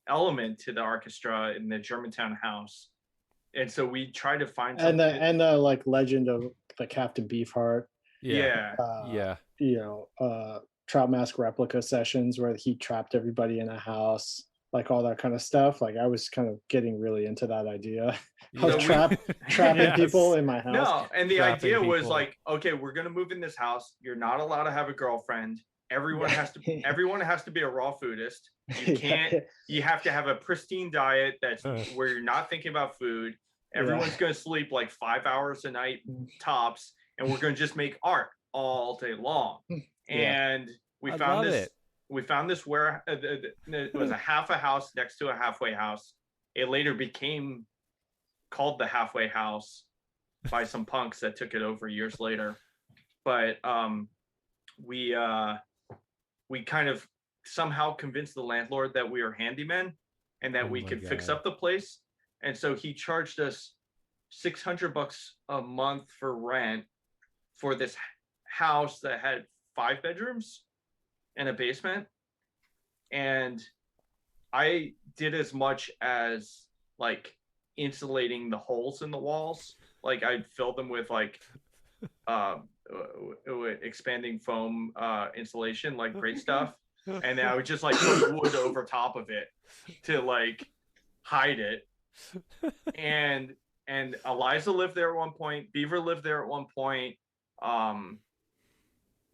element to the orchestra in the Germantown house. And so we tried to find something. And the like legend of the Captain Beefheart. Trout Mask replica sessions where he trapped everybody in a house, like all that kind of stuff. Like I was kind of getting really into that idea of trapping people in my house. No, and the idea was like, okay, we're gonna move in this house. You're not allowed to have a girlfriend. Everyone has to be a raw foodist. You can't. You have to have a pristine diet that's where you're not thinking about food. Everyone's gonna sleep like 5 hours a night tops, and we're gonna just make art all day long. And we found this. We found this where it was a half a house next to a halfway house. It later became called the Halfway House by some punks that took it over years later. But we kind of somehow convinced the landlord that we were handymen and that we could fix up the place. And so he charged us $600 a month for rent for this house that had 5 bedrooms and a basement. And I did as much as like insulating the holes in the walls. Like I'd fill them with like expanding foam insulation, like great stuff. And then I would just like put wood over top of it to like hide it. And Eliza lived there at one point. Beaver lived there at one point.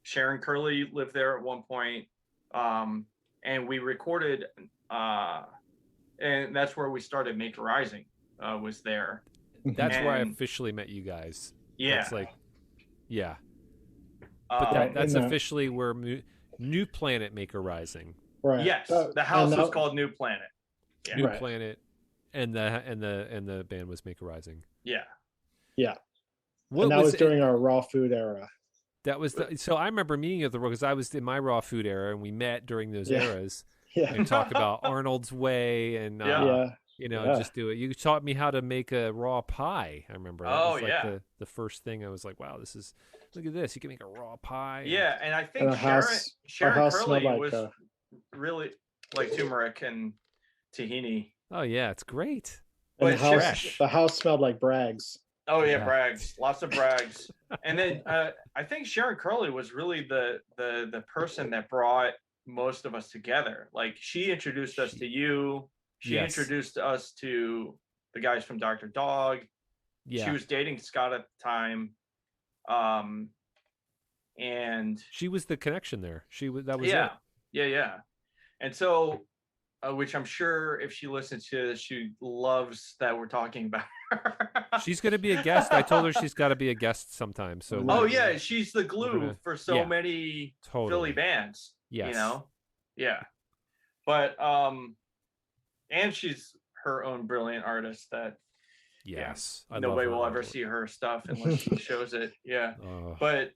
Sharon Curley lived there at one point. And we recorded, and that's where we started Make a Rising, was there. That's where I officially met you guys. Yeah. That's like, yeah. But that's officially where New Planet Make a Rising. Right. Yes. The house was called New Planet. Yeah. New Planet, and the band was Make a Rising. Yeah. Yeah. And that was during our raw food era. That was so I remember meeting at the because I was in my raw food era, and we met during those eras and talked about Arnold's Way and just do it. You taught me how to make a raw pie. I remember. That was like the first thing. I was like, wow, look at this. You can make a raw pie. Yeah, and I think Sharon Curley was really like turmeric and tahini. Oh yeah, it's great. And the house smelled like Bragg's. Oh yeah, Bragg's, lots of Bragg's. And then I think Sharon Curley was really the person that brought most of us together. Like she introduced us to you. She introduced us to the guys from Dr. Dog. Yeah. She was dating Scott at the time. And she was the connection there. That was it. Yeah. And so which I'm sure if she listens to this, she loves that we're talking about her. She's going to be a guest. I told her she's got to be a guest sometime. So she's the glue for so many Philly bands. Yes. You know? Yeah. But and she's her own brilliant artist that nobody will ever see her stuff unless she shows it. Yeah. But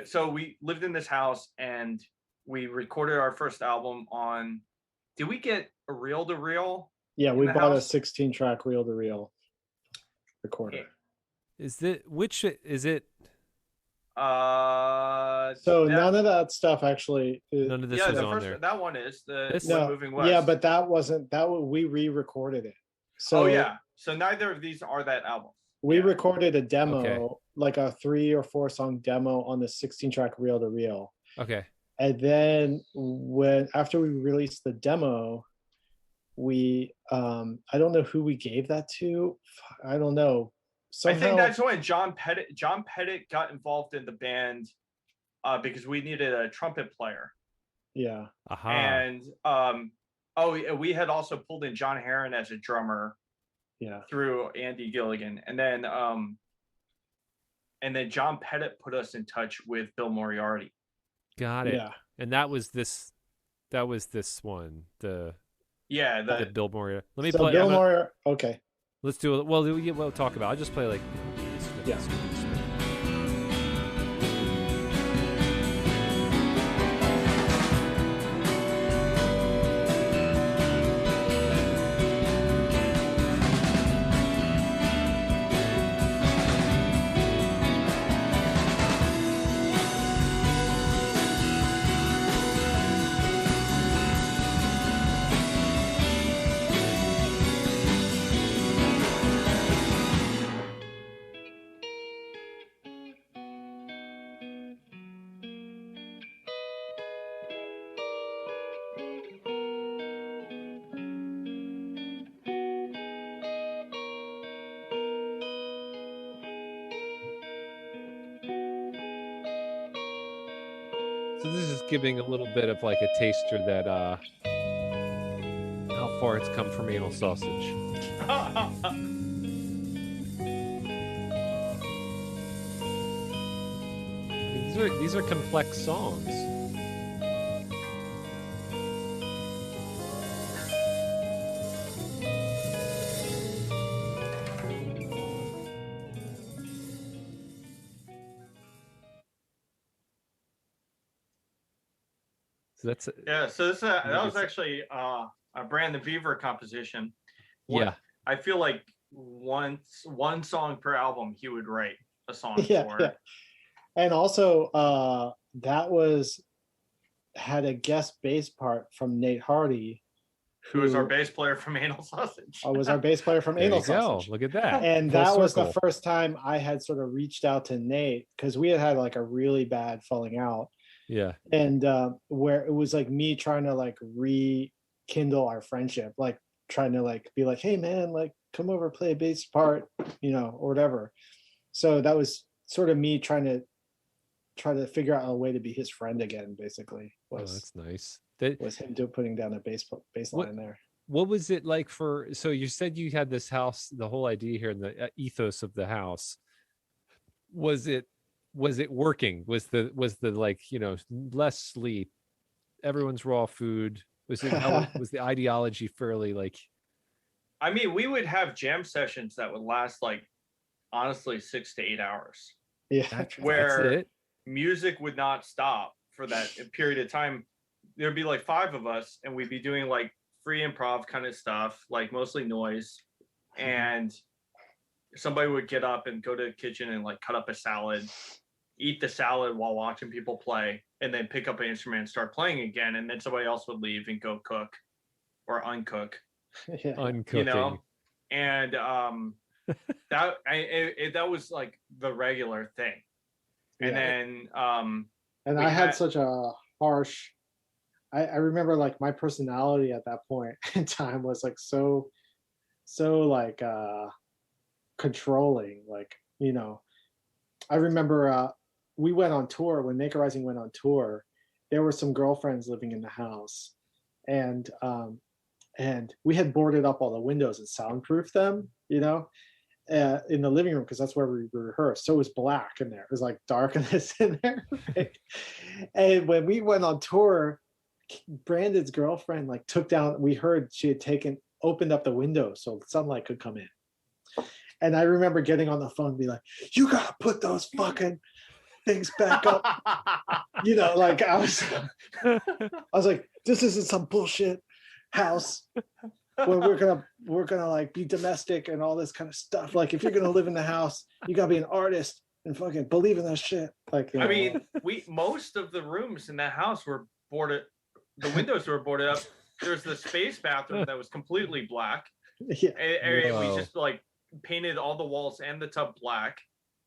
so we lived in this house, and we recorded our first album on. Did we get a reel to reel? Yeah, in we the bought a house? 16-track reel-to-reel recorder. Is it which is it? So that- none of that stuff actually. None of this yeah, was the on first there. that one is the This- When No, Moving West. yeah, but that wasn't we re-recorded it. So oh yeah, so neither of these are that album. we Yeah. recorded a demo, Okay. like a 3 or 4 song demo on the 16-track reel-to-reel. Okay. And then after we released the demo, we I don't know who we gave that to. I don't know. Somehow, I think that's when John Pettit got involved in the band because we needed a trumpet player. yeah. Aha. And we had also pulled in John Herron as a drummer Yeah. through Andy Gilligan. And then John Pettit put us in touch with Bill Moriarty. Got it. Yeah. And that was this one. The Yeah, the Bill Moriarty. Let me So play. Bill Moriarty. Okay. Let's do it. Well, we'll talk about it. I'll just play like. Yeah. So this is giving a little bit of like a taster that how far it's come from anal sausage. I mean, these are complex songs. So that's Yeah, so this that was actually a Brandon Beaver composition. yeah. I feel like one song per album he would write a song Yeah, for. yeah. And also that had a guest bass part from Nate Hardy, Who was our bass player from Anal Sausage. was our bass player from There Anal you go. Sausage. Look at that. And Full that was the circle. first time I had sort of reached out to Nate, because we had like a really bad falling out. Yeah. And where it was like me trying to like rekindle our friendship, like trying to like be like, hey man, like come over, play a bass part, or whatever. So that was sort of me trying to figure out a way to be his friend again, basically. Oh, Was that's nice. was him putting down a bass line there. What was it like so you said you had this house, the whole idea here, the ethos of the house. Was it working? Was the like, less sleep, everyone's raw food? Was the ideology fairly like? I mean, we would have jam sessions that would last like honestly 6 to 8 hours. Yeah. Where That's it? music would not stop for that period of time. There'd be like 5 of us and we'd be doing like free improv kind of stuff, like mostly noise. And somebody would get up and go to the kitchen and like cut up a salad, eat the salad while watching people play, and then pick up an instrument and start playing again. And then somebody else would leave and go cook or uncook, Yeah. Uncooking. And that was like the regular thing. And Yeah. then And we I had had- such a harsh, I remember like my personality at that point in time was like so like controlling, like, I remember we went on tour when Naked Rising went on tour. There were some girlfriends living in the house, and we had boarded up all the windows and soundproofed them, in the living room, because that's where we rehearsed. So it was black in there. It was like darkness in there. Right? And when we went on tour, Brandon's girlfriend like took down, we heard she had opened up the window so sunlight could come in. And I remember getting on the phone and be like, you gotta put those fucking things back up. You know, like I was like, this isn't some bullshit house where we're gonna like be domestic and all this kind of stuff. Like if you're gonna live in the house, you gotta be an artist and fucking believe in that shit. Like, I mean, most of the rooms in that house were boarded. The windows were boarded up. There's the space bathroom that was completely black. Yeah. And we just like painted all the walls and the tub black.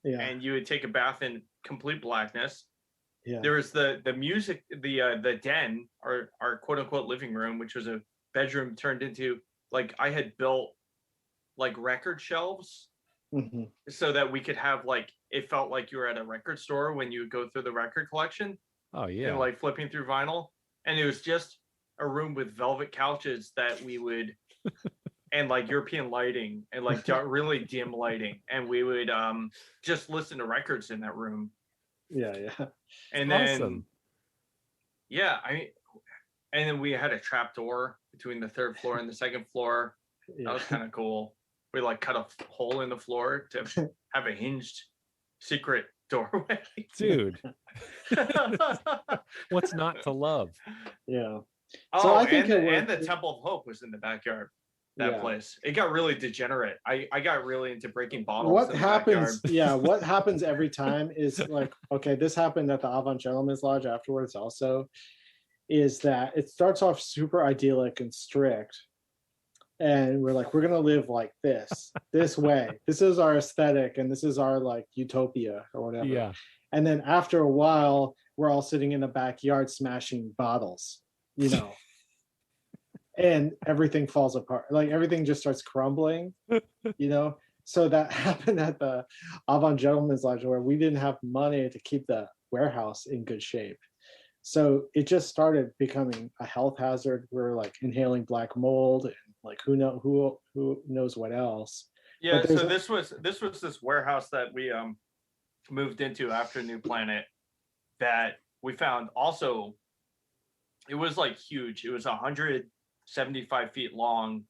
Yeah. And you would take a bath in complete blackness. Yeah. There was the music, the den, our quote unquote living room, which was a bedroom turned into, like, I had built like record shelves so that we could have, like, it felt like you were at a record store when you would go through the record collection. Oh yeah. And like flipping through vinyl. And it was just a room with velvet couches that we would and like European lighting and like really dim lighting, and we would just listen to records in that room. Yeah. And Awesome. then and then we had a trap door between the third floor and the second floor. Yeah. That was kind of cool. We like cut a hole in the floor to have a hinged secret doorway. Dude. What's not to love? Yeah. Oh, So I think and the Temple of Hope was in the backyard. That place. It got really degenerate. I got really into breaking bottles. What in the happens? backyard. Yeah, what happens every time is like, okay, this happened at the Avant Gentleman's Lodge afterwards also, is that it starts off super idyllic and strict. And we're like, we're gonna live like this way. This is our aesthetic, and this is our like utopia or whatever. Yeah. And then after a while, we're all sitting in the backyard smashing bottles, you know. And everything falls apart. Like everything just starts crumbling, you know. So that happened at the Avant Gentleman's Lodge, where we didn't have money to keep the warehouse in good shape. So it just started becoming a health hazard. We're like inhaling black mold and like who knows what else. Yeah, so this was this warehouse that we moved into after New Planet that we found. Also, it was like huge. It was 175 feet long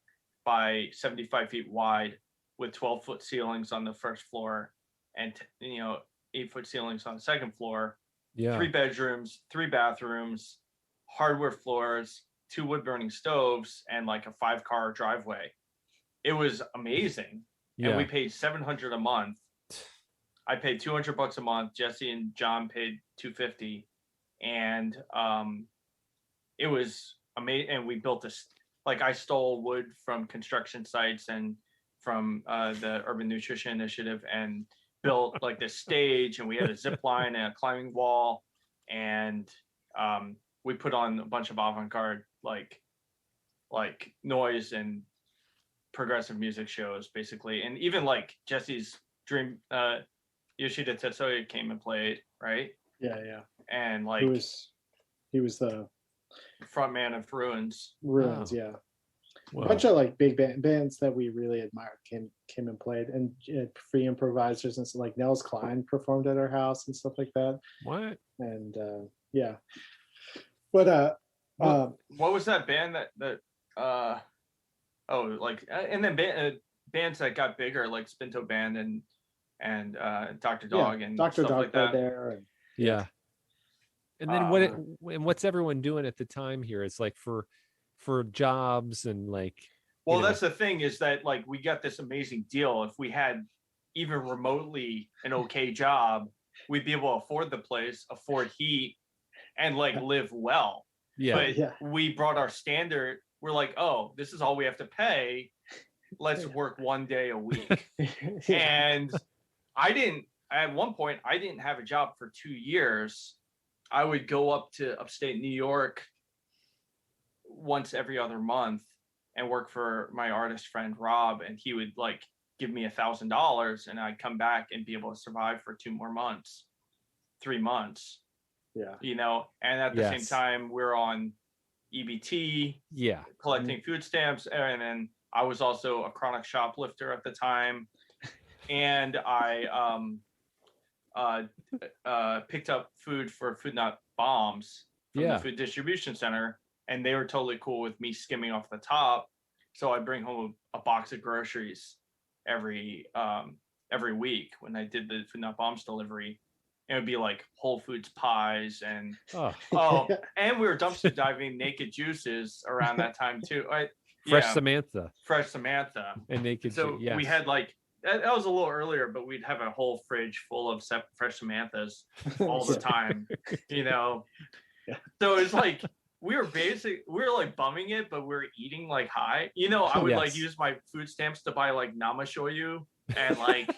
by 75 feet wide with 12-foot ceilings on the first floor and 8-foot ceilings on the second floor. Yeah. 3 bedrooms, 3 bathrooms, hardwood floors, 2 wood-burning stoves, and like a 5-car driveway. It was amazing. Yeah. And we paid $700 a month. I paid $200 a month. Jesse and John paid $250, and it was amazing. And we built this. Like I stole wood from construction sites and from the Urban Nutrition Initiative, and built like this stage. And we had a zip line and a climbing wall, and we put on a bunch of avant-garde like noise and progressive music shows, basically. And even like Jesse's dream, Yoshida Tetsuya came and played, right? Yeah. And like he was the front man of Ruins. Ruins. Wow. Yeah. Wow. A bunch of like big bands that we really admired came and played, and free improvisers and stuff. Like Nels Klein performed at our house and stuff like that. What? And yeah, but what was that band that and then bands that got bigger, like Spinto Band and Dr. Dog and Dr. stuff Dog like that. there. And, Yeah. And then what's everyone doing at the time here? It's like for jobs and like. Well, that's the thing, is that like we got this amazing deal. If we had even remotely an okay job, we'd be able to afford the place, afford heat, and like live well. Yeah. But we brought our standard. We're like, oh, this is all we have to pay. Let's work 1 day a week. And at one point, I didn't have a job for 2 years. I would go up to upstate New York once every other month and work for my artist friend Rob, and he would like give me $1,000, and I'd come back and be able to survive for 2 more months, 3 months. Yeah. And at the same time we're on EBT, collecting food stamps, and then I was also a chronic shoplifter at the time, and I picked up food for Food Not Bombs from the food distribution center, and they were totally cool with me skimming off the top. So I bring home a box of groceries every week when I did the Food Not Bombs delivery, and it'd be like Whole Foods pies and Oh, and we were dumpster diving Naked Juices around that time too. Fresh Yeah, Samantha Fresh Samantha. and Naked. So Yes. we had like that was a little earlier, but we'd have a whole fridge full of Fresh Samanthas all the time, you know. Yeah. So it's like we were like bumming it, but we were eating like high. You know, I would like Yes. use my food stamps to buy like namashoyu and like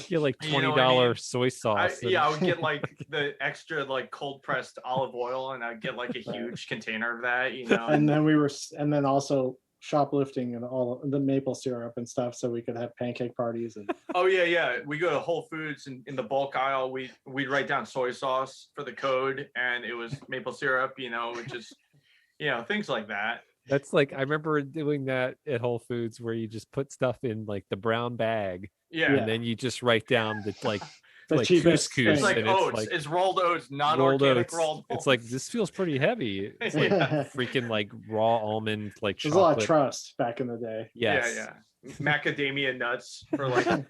Get like You know $20 what I mean? soy sauce. and- I would get like the extra like cold pressed olive oil, and I'd get like a huge container of that. You know, And then also shoplifting and all the maple syrup and stuff, so we could have pancake parties. And oh yeah. We go to Whole Foods and in the bulk aisle, we'd write down soy sauce for the code, and it was maple syrup. You know, which is things like that. That's like I remember doing that at Whole Foods where you just put stuff in like the brown bag Yeah. and then you just write down the like the like cheapest couscous thing. It's like and oats. like It's rolled oats, rolled non-organic oats. rolled oats. It's like this feels pretty heavy. It's like freaking like raw almond like There's a lot of chocolate. trust back in the day. Yes. Yeah. Macadamia nuts for like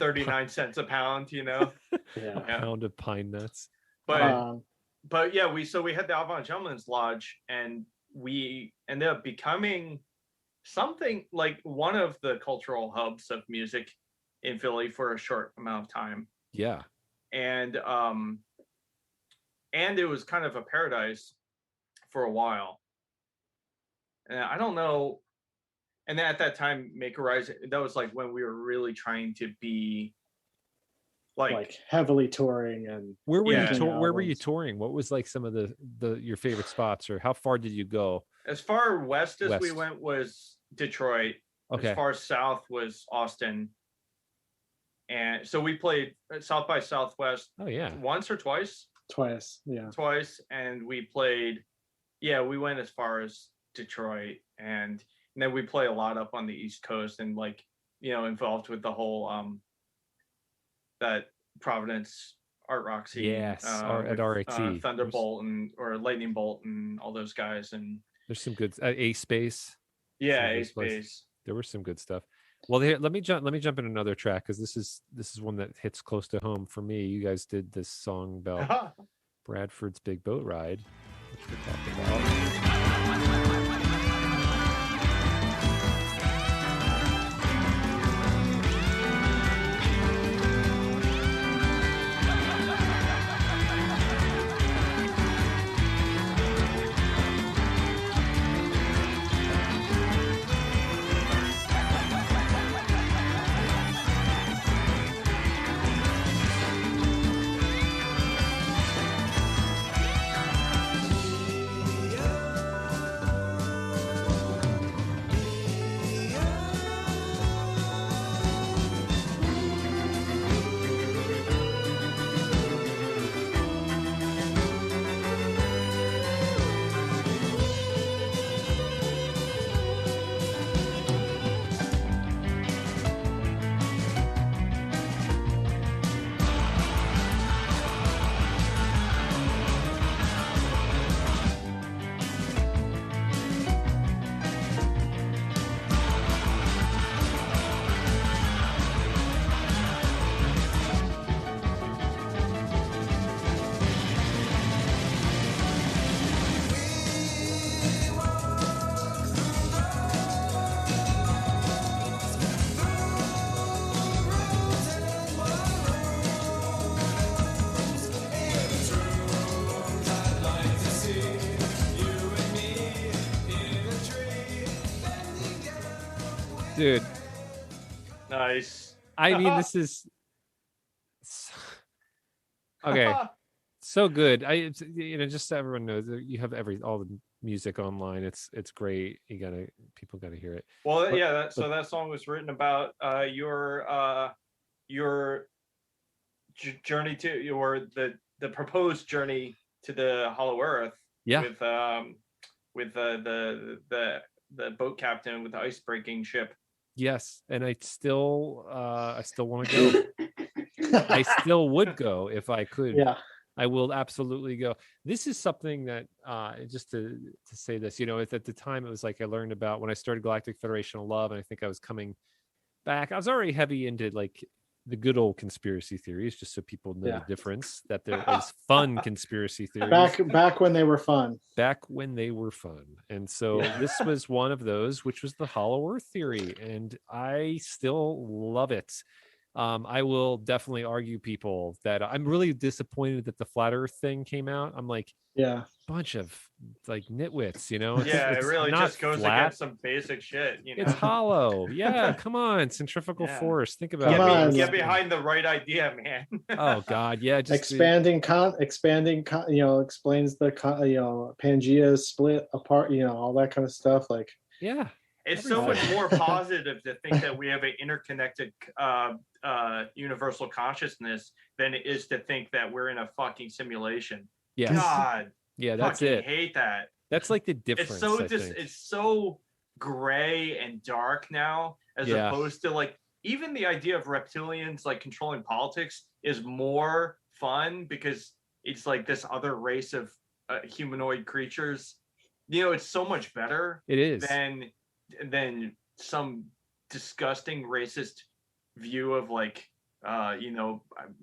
39 cents a pound, you know. Yeah. Yeah. Pound of pine nuts. But yeah, we had the Avant Gentleman's Lodge, and we ended up becoming something like one of the cultural hubs of music in Philly for a short amount of time. Yeah. And it was kind of a paradise for a while. And I don't know. And then at that time, Makerise, that was like when we were really trying to be like heavily touring. And Where were Yeah. where were you albums. touring? What was like some of your favorite spots, or how far did you go? as far west as we West. went was Detroit. Okay. As far south was Austin. And so we played South by Southwest Oh yeah. once or twice. Twice. Yeah. And we played, we went as far as Detroit, and then we play a lot up on the East Coast, and like, involved with the whole that Providence art rock scene. Yes, at with, RAT. Thunderbolt or Lightning Bolt and all those guys. And There's some good A Space. yeah, Some A good places. Space. There was some good stuff. Well, here, let me jump in another track because this is one that hits close to home for me. You guys did this song about Bradford's Big Boat Ride, which we'll talk about. Dude, Nice. I mean, this is okay. So good. Just so everyone knows, you have all the music online. It's great. People gotta hear it. Well, But- yeah. So that song was written about your journey to the proposed journey to the Hollow Earth. Yeah. With the boat captain with the ice breaking ship. Yes, and I still want to go. I still would go if I could. Yeah. I will absolutely go. This is something that just to say this, at the time it was like I learned about when I started Galactic Federation of Love, and I think I was coming back. I was already heavy into like the good old conspiracy theories, just so people know Yeah. the difference, that there is fun conspiracy theories Back when they were fun. back when they were fun. And so this was one of those, which was the Hollow Earth theory, and I still love it. I will definitely argue people that I'm really disappointed that the flat earth thing came out. I'm like, Yeah. bunch of like nitwits, you know. Yeah, it it's really not just goes flat. against some basic shit, you know. It's hollow. Yeah, come on, centrifugal Yeah. force. Think about Come it. on. Get behind the right idea, man. Oh God, yeah. Just expanding, explains the Pangea split apart, all that kind of stuff. Like, yeah. It's so much more positive to think that we have an interconnected universal consciousness than it is to think that we're in a fucking simulation. Yes. God, Yeah, that's fucking it. hate that. That's like the difference. It's so I think. it's so gray and dark now, as opposed to like even the idea of reptilians like controlling politics is more fun because it's like this other race of humanoid creatures. It's so much better. It is than some disgusting racist view of like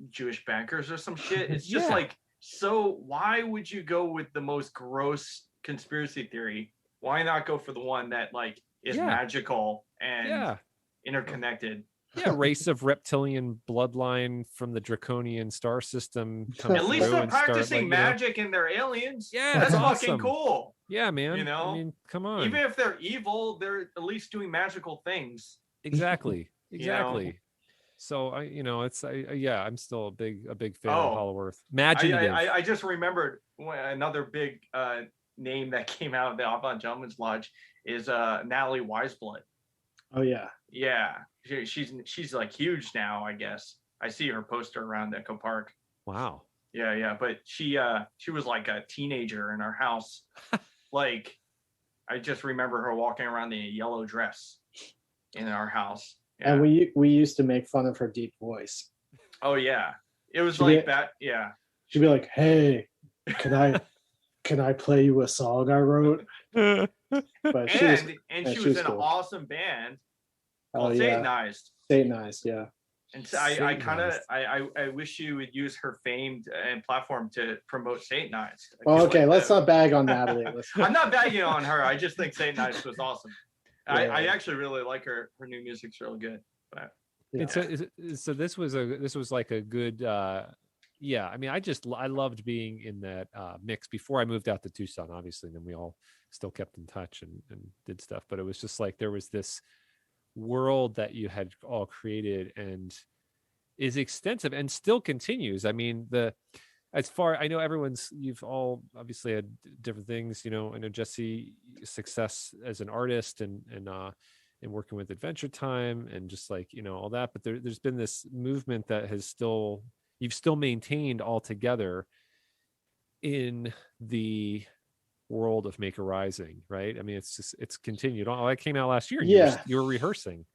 Jewish bankers or some shit. It's just like, so why would you go with the most gross conspiracy theory? Why not go for the one that like is magical and interconnected? Yeah, race of reptilian bloodline from the draconian star system. At least they're practicing magic and they're aliens. Yeah, that's awesome. fucking cool. Yeah, man. I mean, come on. Even if they're evil, they're at least doing magical things. Exactly. So I'm still a big fan of Hollow Earth. Imaginative. I just remembered another big name that came out of the Avant Gentleman's Lodge is Natalie Weisblood. Oh yeah. Yeah, she's like huge now, I guess. I see her poster around Echo Park. Wow. Yeah, but she was like a teenager in our house. Like, I just remember her walking around in a yellow dress in our house. Yeah. And we used to make fun of her deep voice. Oh yeah, it was like that. Yeah, she'd be like, "Hey, can I play you a song I wrote?" But she was in an awesome band called Satanized. Satanized, yeah. And so I wish you would use her fame and platform to promote Satanized. Well, okay, let's not bag on Natalie. I'm not bagging on her. I just think Satanized was awesome. I actually really like her. Her new music's really good. But so this was like a good I mean, I loved being in that mix before I moved out to Tucson, obviously, and then we all still kept in touch and did stuff, but it was just like there was this world that you had all created and is extensive and still continues. I mean, I know you've all obviously had different things, I know Jesse success as an artist and working with Adventure Time and just like, all that, but there's been this movement that you've still maintained all together in the world of Maker Rising, right? I mean, it's continued. All that came out last year. And you were rehearsing.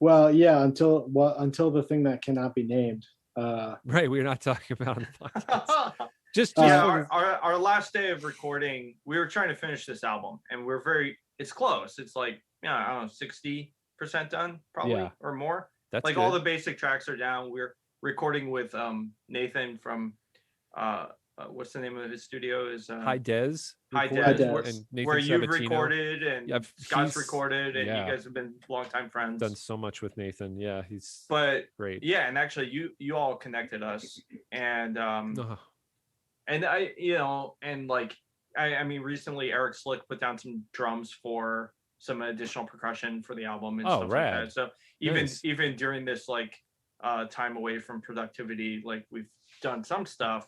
Well, yeah, until the thing that cannot be named. Right, we're not talking about on the podcast. just our last day of recording, we were trying to finish this album, and it's close. It's like I don't know, 60% done, probably or more. That's like good. All the basic tracks are down. We're recording with Nathan from what's the name of his studio? Is High Des. Where you've recorded and Scott's recorded, and you guys have been longtime friends. Done so much with Nathan. Yeah, he's great. Yeah, and actually you all connected us, and and I mean recently Eric Slick put down some drums for some additional percussion for the album and stuff like that. So even during this like time away from productivity, like we've done some stuff.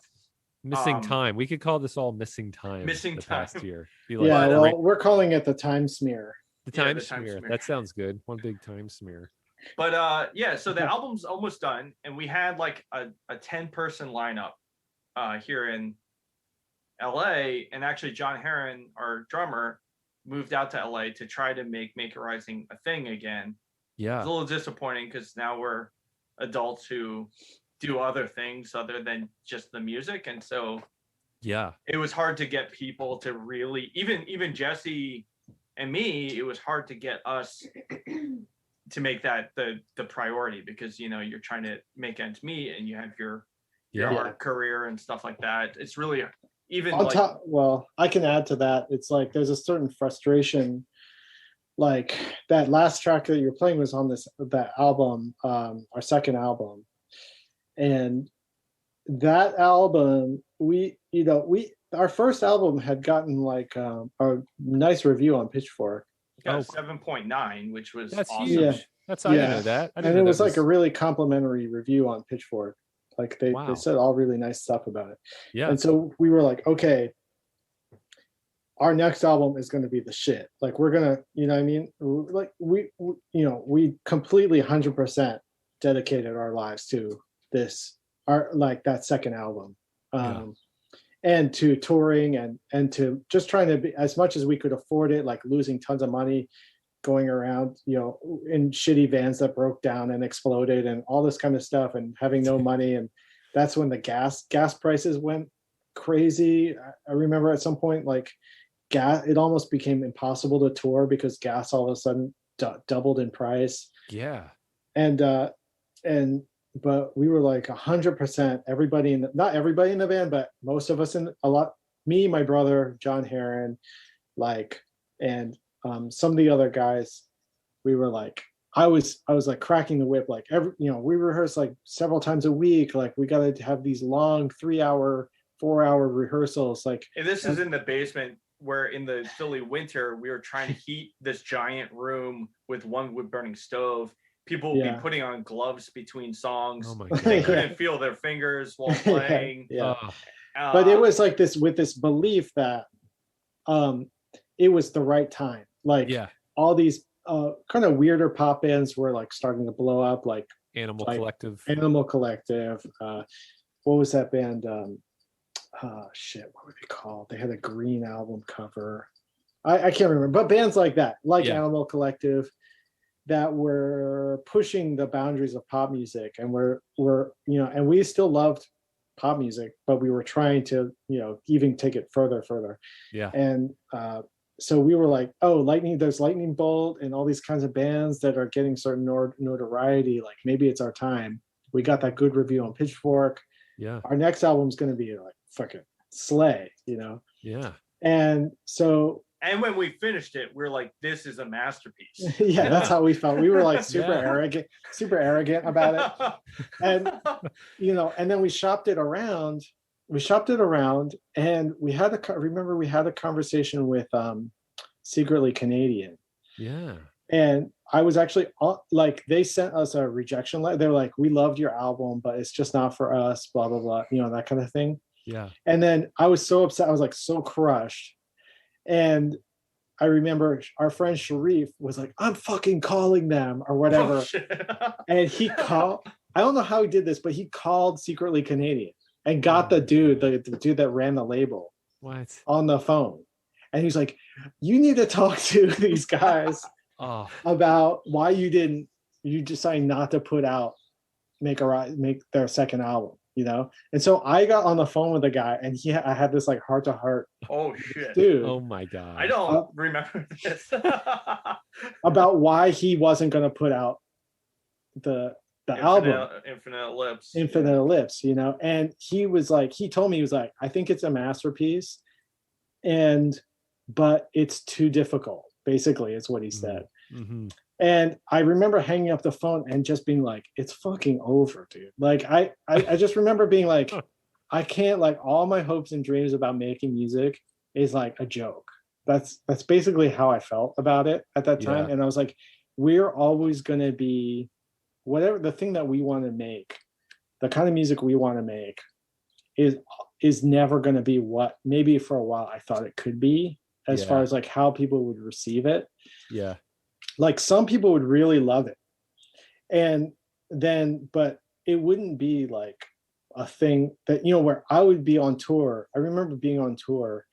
Missing time. We could call this all missing time. Past year. We're calling it the time smear. The time smear. That sounds good. One big time smear. But so the album's almost done, and we had like a 10-person lineup here in LA, and actually John Heron, our drummer, moved out to LA to try to make Maker Rising a thing again. Yeah. It's a little disappointing because now we're adults who do other things other than just the music, and so it was hard to get people to really even Jesse and me. It was hard to get us to make that the priority, because you're trying to make ends meet and you have your art career and stuff like that. It's really even on top. Well, I can add to that. It's like there's a certain frustration. Like that last track that you're playing was on that album, our second album, and that album, our first album had gotten like a nice review on Pitchfork. Got 7.9, which was awesome. Huge. I didn't know that. And it was like a really complimentary review on Pitchfork. Like they said all really nice stuff about it. Yeah. And so we were like, okay, our next album is going to be the shit. Like we're going to, you know what I mean? Like we completely 100% dedicated our lives to this, that second album. And to touring and to just trying to be as much as we could afford it, like losing tons of money, going around, in shitty vans that broke down and exploded and all this kind of stuff, and having no money. And that's when the gas prices went crazy. I remember at some point, like it almost became impossible to tour because gas all of a sudden doubled in price. Yeah. But we were like 100%, not everybody in the band, but most of us me, my brother, John Heron, and some of the other guys, we were like, I was like cracking the whip, like we rehearse like several times a week. Like we got to have these long 3-hour, 4-hour rehearsals. Like, and this is in the basement where in the Philly winter, we were trying to heat this giant room with one wood burning stove. People would be putting on gloves between songs. Oh my God. They couldn't feel their fingers while playing. But it was like this, with this belief that it was the right time. Like all these kind of weirder pop bands were like starting to blow up, like Animal Collective. What was that band? What were they called? They had a green album cover. I can't remember, but bands like that, like Animal Collective, that were pushing the boundaries of pop music, and and we still loved pop music, but we were trying to, even take it further. Yeah. And so we were like, oh, there's Lightning Bolt and all these kinds of bands that are getting certain notoriety. Like maybe it's our time. We got that good review on Pitchfork. Yeah. Our next album's going to be like fucking slay, Yeah. And so. And when we finished it, we're like, this is a masterpiece. That's how we felt. We were like super arrogant about it. And, and then we shopped it around. And we had a conversation with Secretly Canadian. Yeah. And I was actually they sent us a rejection letter. They're like, we loved your album, but it's just not for us, blah, blah, blah, that kind of thing. Yeah. And then I was so upset. I was like so crushed. And I remember our friend Sharif was like, I'm fucking calling them or whatever. And he called, I don't know how he did this, but he called Secretly Canadian and got the dude that ran the label on the phone. And he's like, you need to talk to these guys about why you decided not to make their second album. And so I got on the phone with the guy, and I had this like heart to heart. Oh shit, dude! Oh my God, I don't remember this. About why he wasn't going to put out the album, Infinite Ellipse. And he was like, he told me, he was like, I think it's a masterpiece, but it's too difficult. Basically, is what he said. Mm-hmm. And I remember hanging up the phone and just being like, it's fucking over, dude. Like, I just remember being like, I can't, like, all my hopes and dreams about making music is like a joke. That's basically how I felt about it at that time. And I was like, we're always going to be whatever the thing that we want to make, the kind of music we want to make is never going to be what maybe for a while I thought it could be, as far as like how people would receive it. Yeah. Like some people would really love it. But it wouldn't be like a thing that, where I would be on tour. I remember being on tour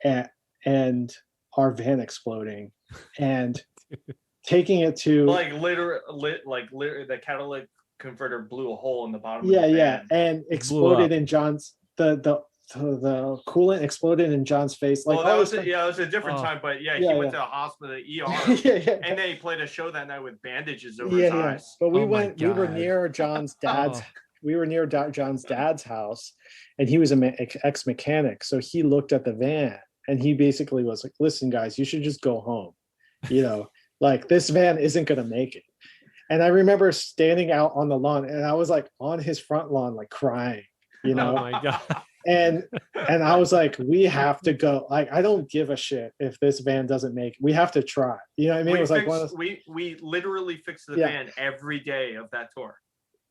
and our van exploding and taking it to the catalytic converter blew a hole in the bottom of the van. And exploded in John's, the the coolant exploded in John's face. Like, well, that was it was a different time, but he went to the hospital, the ER, and then he played a show that night with bandages over his eyes. But we were near John's dad's. We were near John's dad's house, and he was an ex-mechanic. So he looked at the van, and he basically was like, "Listen, guys, you should just go home. You know, like this van isn't going to make it." And I remember standing out on the lawn, and I was like on his front lawn, like crying. You know, oh my god. And I was like, we have to go. Like, I don't give a shit if this van doesn't make it. We have to try. You know what I mean? It was like one of those... we literally fixed the van every day of that tour.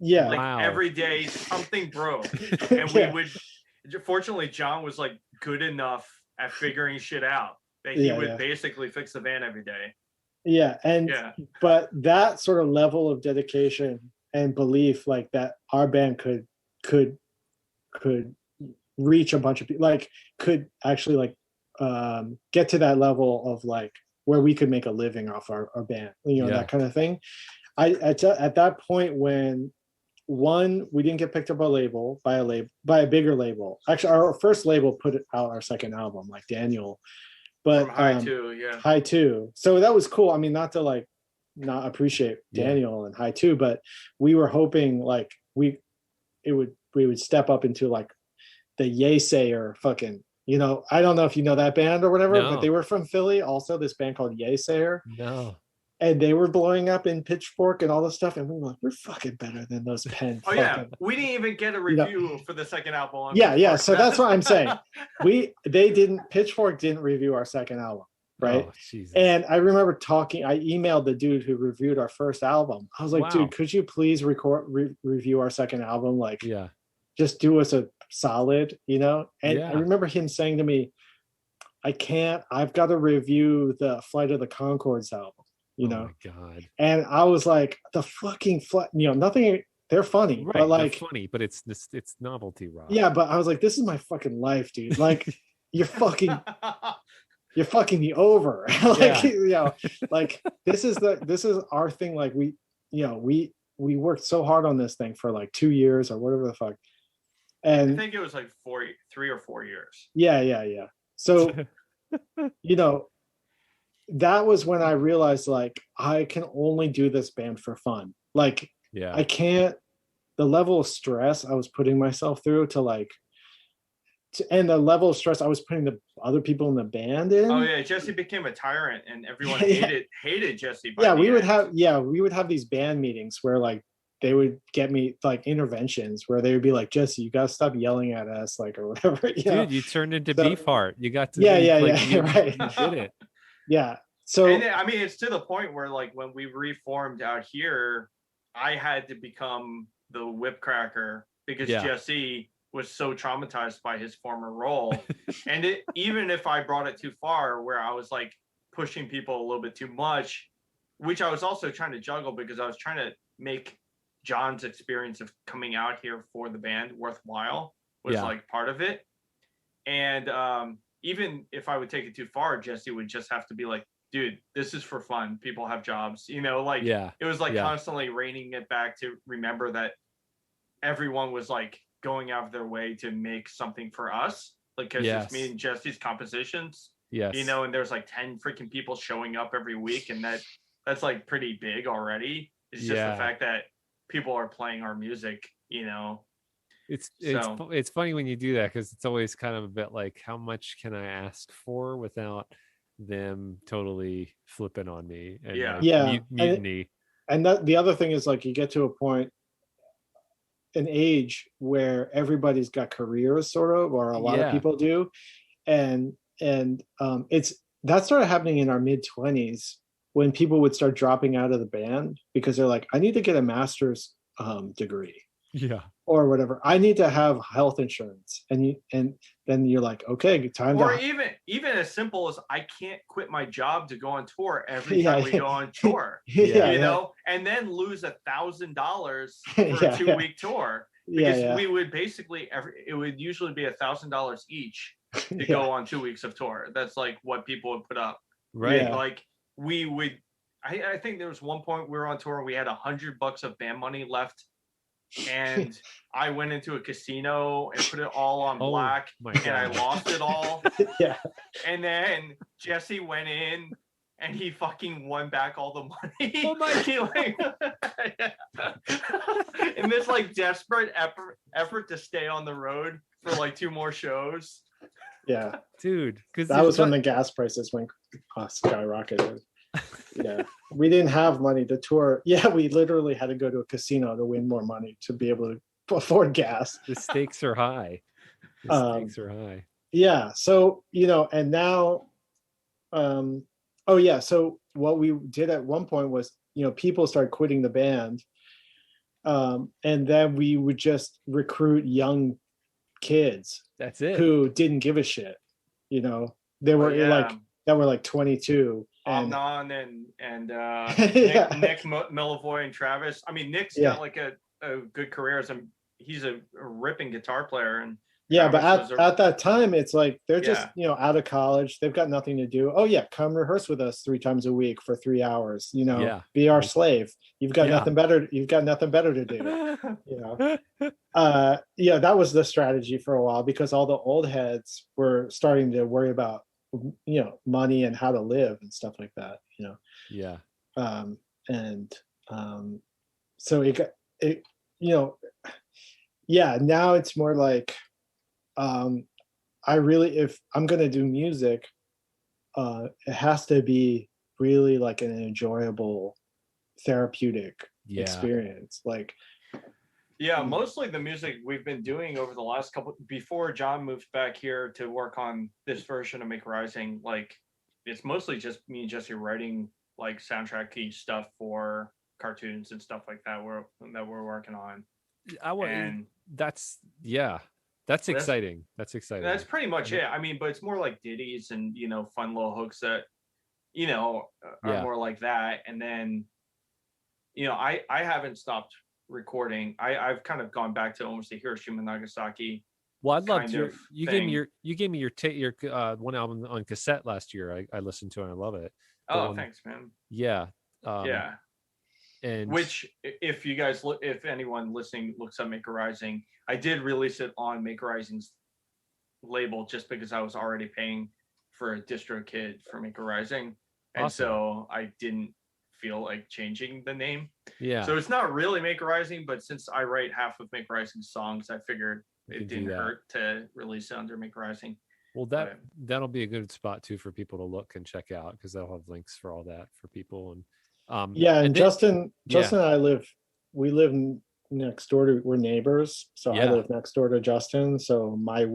Yeah. Like every day something broke. And we would, fortunately, John was like good enough at figuring shit out that he would basically fix the van every day. Yeah. But that sort of level of dedication and belief, like that our band could reach a bunch of people, like could actually like get to that level of like where we could make a living off our band, you know, that kind of thing. At that point when we didn't get picked up by a bigger label. Actually, our first label put out our second album, like Daniel, but High 2. So that was cool. I mean, not to like not appreciate Daniel and High 2, but we were hoping like we would step up into like the Yaysayer fucking, you know, I don't know if you know that band or whatever, but they were from Philly. Also, this band called Yaysayer. No. And they were blowing up in Pitchfork and all this stuff. And we were like, we're fucking better than those Penn. Oh, yeah. We didn't even get a review for the second album. Yeah. So that's what I'm saying. Pitchfork didn't review our second album. Right. Oh, and I remember I emailed the dude who reviewed our first album. I was like, dude, could you please review our second album? Like, just do us a solid, you know? And I remember him saying to me, I've got to review the Flight of the Conchords album, you know? My God. And I was like, the fucking you know, nothing, they're funny, right, but like funny, but it's novelty rock. Yeah, but I was like, this is my fucking life, dude. Like you're fucking me over. Like, you know, like this is our thing. Like we worked so hard on this thing for like 2 years or whatever the fuck. And I think it was like 3 or 4 years. Yeah. So, you know, that was when I realized like I can only do this band for fun. Like, I can't, the level of stress I was putting myself through and the level of stress I was putting the other people in the band in. Oh yeah, Jesse became a tyrant, and everyone hated Jesse. We would have these band meetings where like they would get me like interventions where they would be like, Jesse, you gotta stop yelling at us, like, or whatever. Dude, you turned into Beefheart. You got to right. You did it. Yeah. So and I mean, it's to the point where like when we reformed out here, I had to become the whip cracker because Jesse was so traumatized by his former role. And even if I brought it too far where I was like pushing people a little bit too much, which I was also trying to juggle because I was trying to make John's experience of coming out here for the band worthwhile was like part of it. And even if I would take it too far, Jesse would just have to be like, dude, this is for fun. People have jobs, you know, like it was like constantly reining it back to remember that everyone was like going out of their way to make something for us, like because it's me and Jesse's compositions, you know, and there's like 10 freaking people showing up every week, and that's like pretty big already. It's just the fact that people are playing our music, you know. It's funny when you do that because it's always kind of a bit like, how much can I ask for without them totally flipping on me and mutiny. And that the other thing is like you get to a point, an age where everybody's got careers sort of, or a lot of people do, and that started happening in our mid-20s when people would start dropping out of the band because they're like, I need to get a master's degree. Or whatever. I need to have health insurance. And then you're like, okay, time or even as simple as I can't quit my job to go on tour every time we go on tour. You know, and then lose $1,000 for a 2-week tour. Because we would basically it would usually be $1,000 each to go on 2 weeks of tour. That's like what people would put up. Right. Like we would I think there was one point we were on tour and we had $100 of band money left and I went into a casino and put it all on Oh, black, my and I God. lost it all. Yeah. And then Jesse went in and he fucking won back all the money. Oh my He, like, in this like desperate effort to stay on the road for like 2 more shows. Yeah. Dude, because That was when the gas prices went skyrocketed. Yeah. We didn't have money to tour. Yeah, we literally had to go to a casino to win more money to be able to afford gas. the stakes are high. The stakes are high. Yeah. So, and now, oh yeah. So what we did at one point was, people started quitting the band. And then we would just recruit young kids That's it. who didn't give a shit. They were that were like 22. Amnon and Yeah. Nick Millivoy and Travis. I mean, Nick's got like a good career as he's a ripping guitar player, and yeah, Travis but at that time, it's like they're just out of college. They've got nothing to do. Oh yeah, come rehearse with us 3 times a week for 3 hours. Be our slave. You've got nothing better. You've got nothing better to do. Yeah, that was the strategy for a while because all the old heads were starting to worry about money and how to live and stuff like that. Yeah. So it yeah, now it's more like if I'm gonna do music, it has to be really like an enjoyable therapeutic experience. Like mostly the music we've been doing over the last before John moved back here to work on this version of Make Rising, like it's mostly just me and Jesse writing like soundtracky stuff for cartoons and stuff like that we're working on. That's exciting. That's exciting. That's pretty much it. I mean, but it's more like ditties and fun little hooks that are more like that. And then I haven't stopped recording. I've kind of gone back to almost the Hiroshima Nagasaki. Well, I loved you gave me your one album on cassette last year. I listened to it and I love it. Thanks, man. Yeah. And which, if anyone listening looks up Make Rising, I did release it on Make Rising's label just because I was already paying for a DistroKid for Make Rising, and so I didn't feel like changing the name. Yeah. So it's not really Make Rising, but since I write half of Make Rising's songs, I figured it didn't hurt to release it under Make Rising. Well, that'll be a good spot too for people to look and check out because they'll have links for all that for people. And Justin and I we live next door we're neighbors. So I live next door to Justin. So my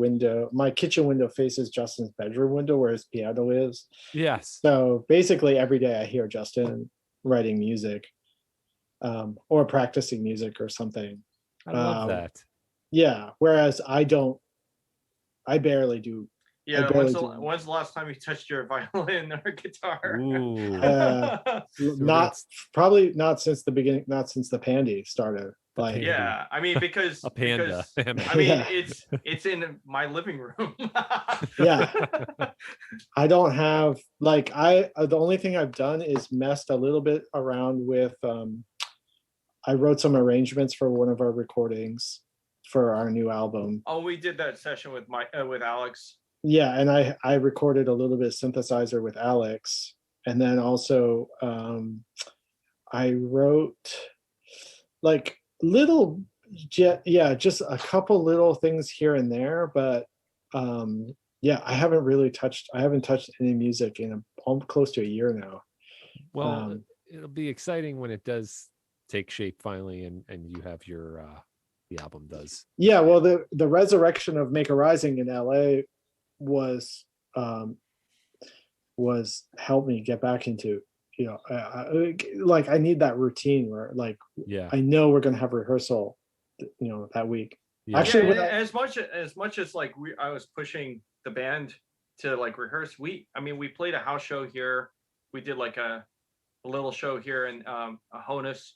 kitchen window faces Justin's bedroom window where his piano is. Yes. So basically every day I hear Justin writing music, or practicing music or something. I love that. Yeah. Whereas I barely do. Yeah, when's the last time you touched your violin or guitar? Probably not since the beginning, not since the Pandy started. Like, yeah, I mean because a panda. I mean it's in my living room. Yeah, I don't have the only thing I've done is messed a little bit around with. I wrote some arrangements for one of our recordings for our new album. Oh, we did that session with Alex. Yeah, and I recorded a little bit of synthesizer with Alex, and then also I wrote like just a couple little things here and there, but I haven't touched any music in close to a year now. Well, it'll be exciting when it does take shape finally, and you have your the album does. Yeah, well, the resurrection of Make a Rising in LA was help me get back into I need that routine where I know we're gonna have rehearsal that week. Actually, as much as I was pushing the band to rehearse, we played a house show here. We did a little show here in Honus.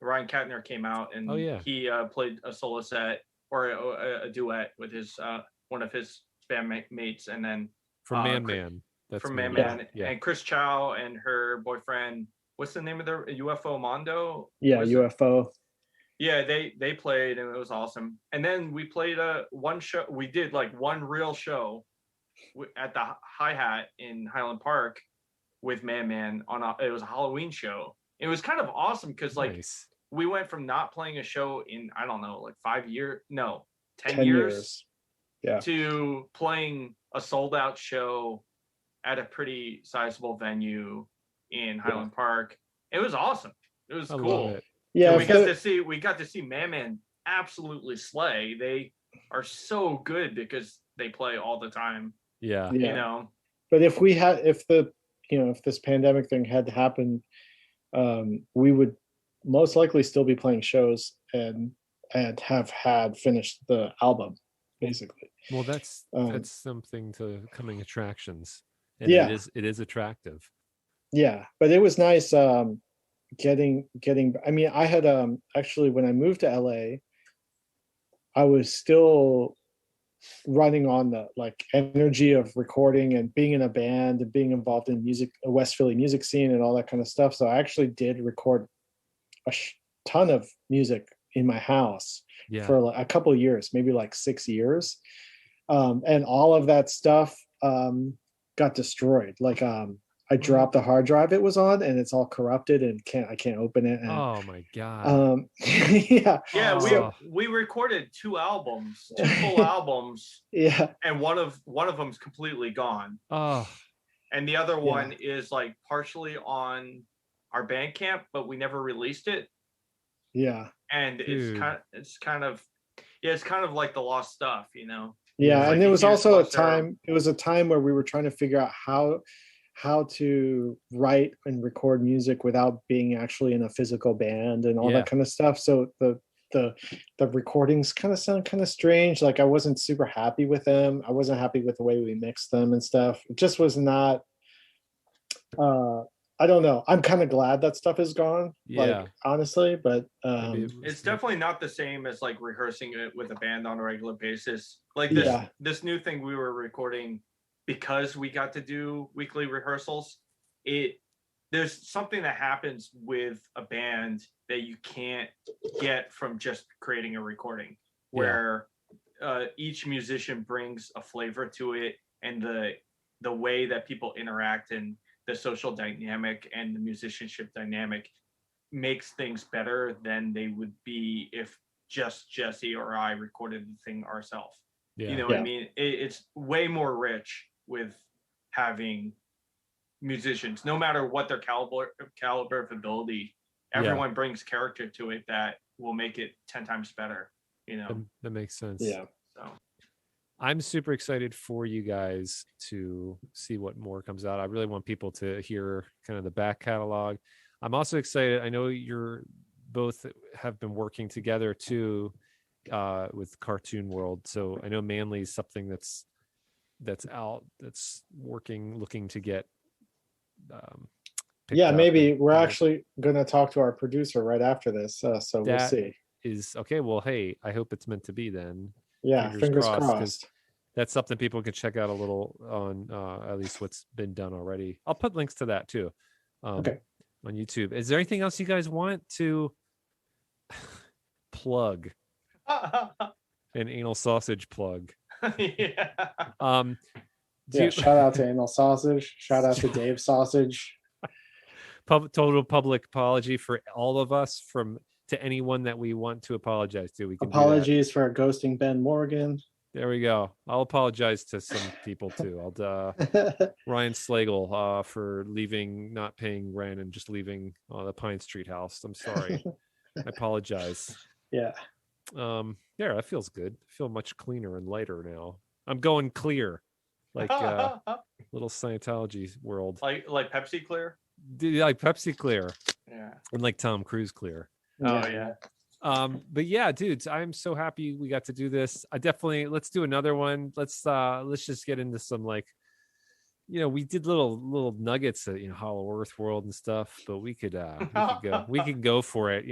Ryan Katner came out and he played a solo set or a duet with his one of his bandmates, and then from Man. That's from Man. And Chris Chow and her boyfriend. What's the name of their UFO Mondo? Yeah, UFO. Yeah, they played and it was awesome. And then we played one show. We did like one real show at the Hi-Hat in Highland Park with Man on it was a Halloween show. It was kind of awesome because like Nice. we went from not playing a show in I don't know like 5 years, no, 10 10 years, years. Yeah. to playing a sold out show at a pretty sizable venue in Highland Park. It was awesome. It was I cool. love it. Yeah, And we got to see Man absolutely slay. They are so good because they play all the time. Yeah. Yeah. You know. But if this pandemic thing had happened, we would most likely still be playing shows and have had finished the album, basically. Well, that's something to coming attractions, and Yeah. it is attractive. Yeah, but it was nice getting. I mean, I had actually when I moved to LA, I was still running on the like energy of recording and being in a band and being involved in music, West Philly music scene and all that kind of stuff. So I actually did record a ton of music in my house for like a couple of years, maybe like 6 years. And all of that stuff got destroyed. Like I dropped the hard drive it was on and it's all corrupted and I can't open it. And, oh my God. Yeah, we recorded 2 albums, 2 full albums. Yeah. And one of them's completely gone. Oh. And the other one is like partially on our Bandcamp, but we never released it. Yeah. And it's kind of like the lost stuff, you know. Yeah, it's and like there was also a time. It was a time where we were trying to figure out how to write and record music without being actually in a physical band and all that kind of stuff. So the recordings kind of sound kind of strange. Like I wasn't super happy with them. I wasn't happy with the way we mixed them and stuff. It just was not. I don't know. I'm kind of glad that stuff is gone. Yeah. Like honestly, but it's definitely not the same as like rehearsing it with a band on a regular basis. Like this new thing we were recording, because we got to do weekly rehearsals, there's something that happens with a band that you can't get from just creating a recording, where each musician brings a flavor to it, and the way that people interact and the social dynamic and the musicianship dynamic makes things better than they would be if just Jesse or I recorded the thing ourselves. Yeah. You know what I mean? It's way more rich with having musicians, no matter what their caliber of ability. Everyone brings character to it that will make it 10 times better. You know, that makes sense. Yeah. So I'm super excited for you guys to see what more comes out. I really want people to hear kind of the back catalog. I'm also excited. I know you're both have been working together too with Cartoon World. So I know Manly's something that's out, that's looking to get maybe we're actually going to talk to our producer right after this. So we'll see. Is okay. Well, hey, I hope it's meant to be then. Yeah, fingers crossed. That's something people can check out a little on at least what's been done already. I'll put links to that too on YouTube. Is there anything else you guys want to plug? An anal sausage plug. Shout out to Anal Sausage. Shout out to Dave Sausage. Total public apology for all of us to anyone that we want to apologize to. We can apologies for ghosting Ben Morgan. There we go. I'll apologize to some people too. Ryan Slagle for not paying rent and just leaving the Pine Street house. I'm sorry. I apologize. Yeah. That feels good. I feel much cleaner and lighter now. I'm going clear, like little Scientology world. Like Pepsi Clear. Like Pepsi Clear. Yeah. And like Tom Cruise Clear. Oh yeah. But yeah, dudes, I'm so happy we got to do this. Let's do another one. Let's just get into some we did little nuggets at Hollow Earth World and stuff, but we could go for it,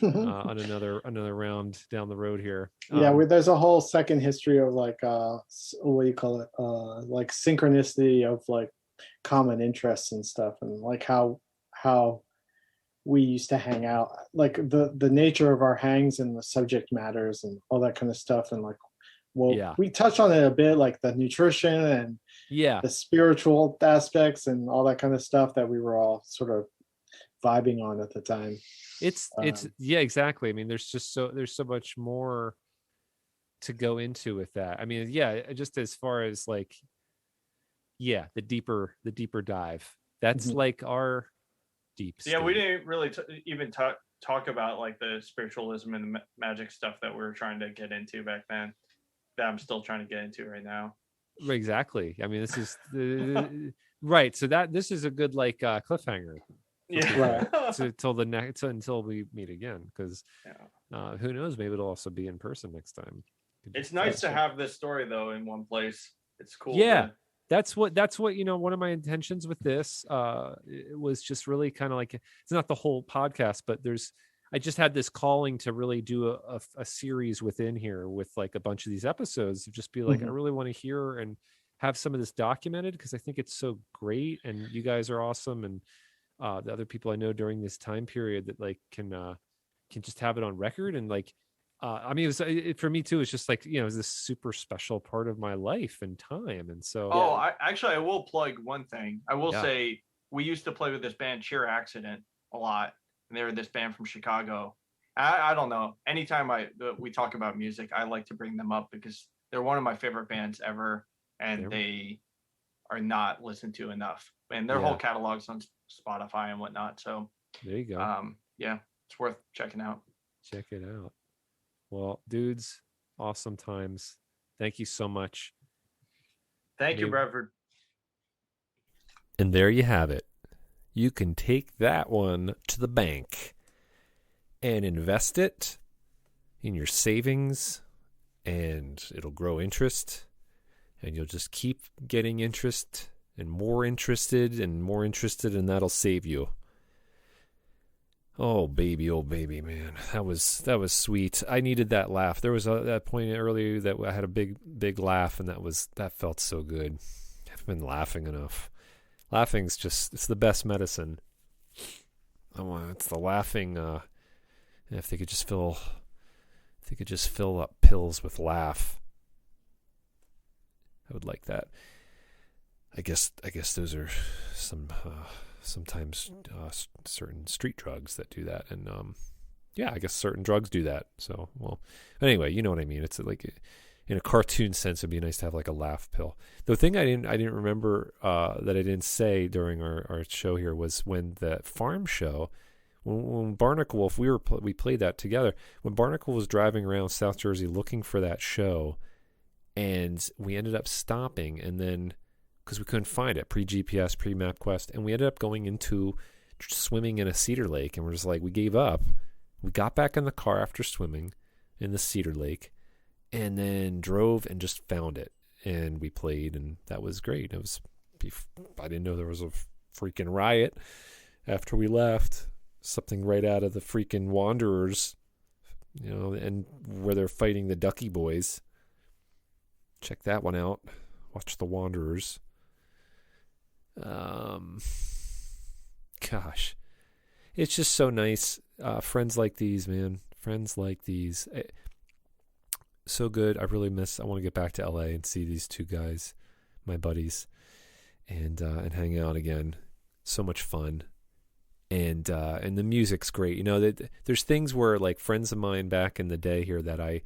on another round down the road here. There's a whole second history of what do you call it? Like synchronicity of like common interests and stuff, and like how we used to hang out, like the nature of our hangs and the subject matters and all that kind of stuff. And like, well, Yeah. we touched on it a bit, like the nutrition and Yeah. the spiritual aspects and all that kind of stuff that we were all sort of vibing on at the time. It's yeah, exactly. I mean, there's so much more to go into with that. I mean, yeah, just as far as like, yeah, the deeper dive. That's Mhm. like our deep. Yeah, we state. didn't really even talk about like the spiritualism and the magic stuff that we were trying to get into back then, that I'm still trying to get into right now. Exactly. I mean, this is right. So this is a good like cliffhanger. Yeah. Till the next until we meet again, because Yeah. who knows? Maybe it'll also be in person next time. It's nice to have this story though in one place. It's cool. Yeah. That's what one of my intentions with this it was just really kind of like, it's not the whole podcast, but I just had this calling to really do a series within here with like a bunch of these episodes to just be like, I really want to hear and have some of this documented, because I think it's so great and you guys are awesome, and the other people I know during this time period that like can just have it on record. And like I mean, for me too, it's just like, it was this super special part of my life and time. And so I will plug one thing. I will say we used to play with this band Cheer Accident a lot, and they were this band from Chicago. I don't know, anytime we talk about music, I like to bring them up because they're one of my favorite bands ever, and they are not listened to enough, and their whole catalog's on Spotify and whatnot. So there you go. Yeah, it's worth checking out. Check it out. Well, dudes, awesome times. Thank you so much. Thank you, Bradford. And there you have it. You can take that one to the bank and invest it in your savings, and it'll grow interest, and you'll just keep getting interest and more interested, and that'll save you. Oh baby, man, that was sweet. I needed that laugh. There was that point earlier that I had a big laugh, and that felt so good. I haven't been laughing enough. Laughing's it's the best medicine. It's the laughing. If they could just fill up pills with laugh, I would like that. I guess those are sometimes certain street drugs that do that, and I guess certain drugs do that. So, well, anyway, you know what I mean. It's like, in a cartoon sense, it'd be nice to have like a laugh pill. The thing I didn't remember that I didn't say during our show here was when the farm show, when Barnacle Wolf, we played that together. When Barnacle was driving around South Jersey looking for that show, and we ended up stopping, and then because we couldn't find it, pre-GPS, pre-MapQuest, and we ended up going into swimming in a cedar lake, and we're just like, we gave up. We got back in the car after swimming in the cedar lake, and then drove and just found it, and we played, and that was great. I didn't know there was a freaking riot after we left. Something right out of the freaking Wanderers, and where they're fighting the Ducky Boys. Check that one out. Watch the Wanderers. Gosh, it's just so nice. Friends like these, man. Friends like these. So good. I want to get back to LA and see these two guys, my buddies, and hang out again. So much fun. And the music's great. There's things where like friends of mine back in the day here that I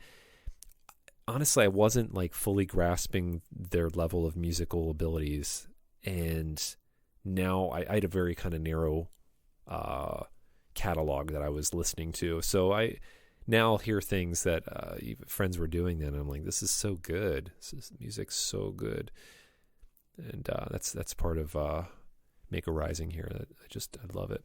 wasn't like fully grasping their level of musical abilities, and now I had a very kind of narrow catalog that I was listening to. So I now hear things that friends were doing then, and I'm like, this is so good. Music's so good, and that's part of Make a Rising here. I love it.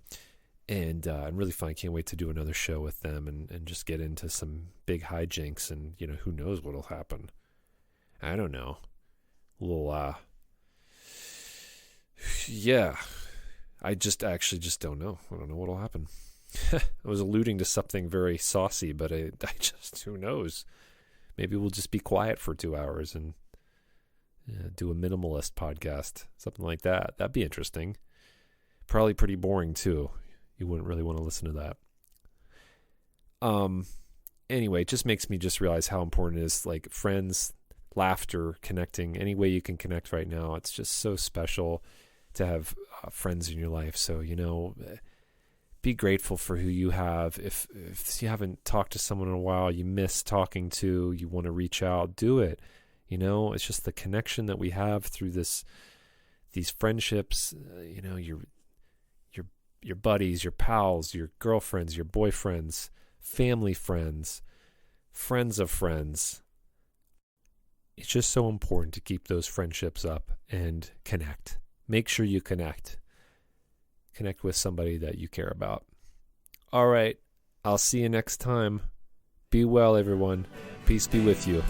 And I'm really fun. I can't wait to do another show with them and just get into some big hijinks, and who knows what'll happen. I don't know. A little I actually just don't know. I don't know what'll happen. I was alluding to something very saucy, but I just, who knows? Maybe we'll just be quiet for 2 hours and do a minimalist podcast, something like that. That'd be interesting. Probably pretty boring too. You wouldn't really want to listen to that. Anyway, it just makes me just realize how important it is, like friends, laughter, connecting, any way you can connect right now. It's just so special to have friends in your life. So, be grateful for who you have. If you haven't talked to someone in a while, you miss talking to, you want to reach out, do it. It's just the connection that we have through these friendships, your buddies, your pals, your girlfriends, your boyfriends, family friends, friends of friends. It's just so important to keep those friendships up and connect. Make sure you connect. Connect with somebody that you care about. All right. I'll see you next time. Be well, everyone. Peace be with you.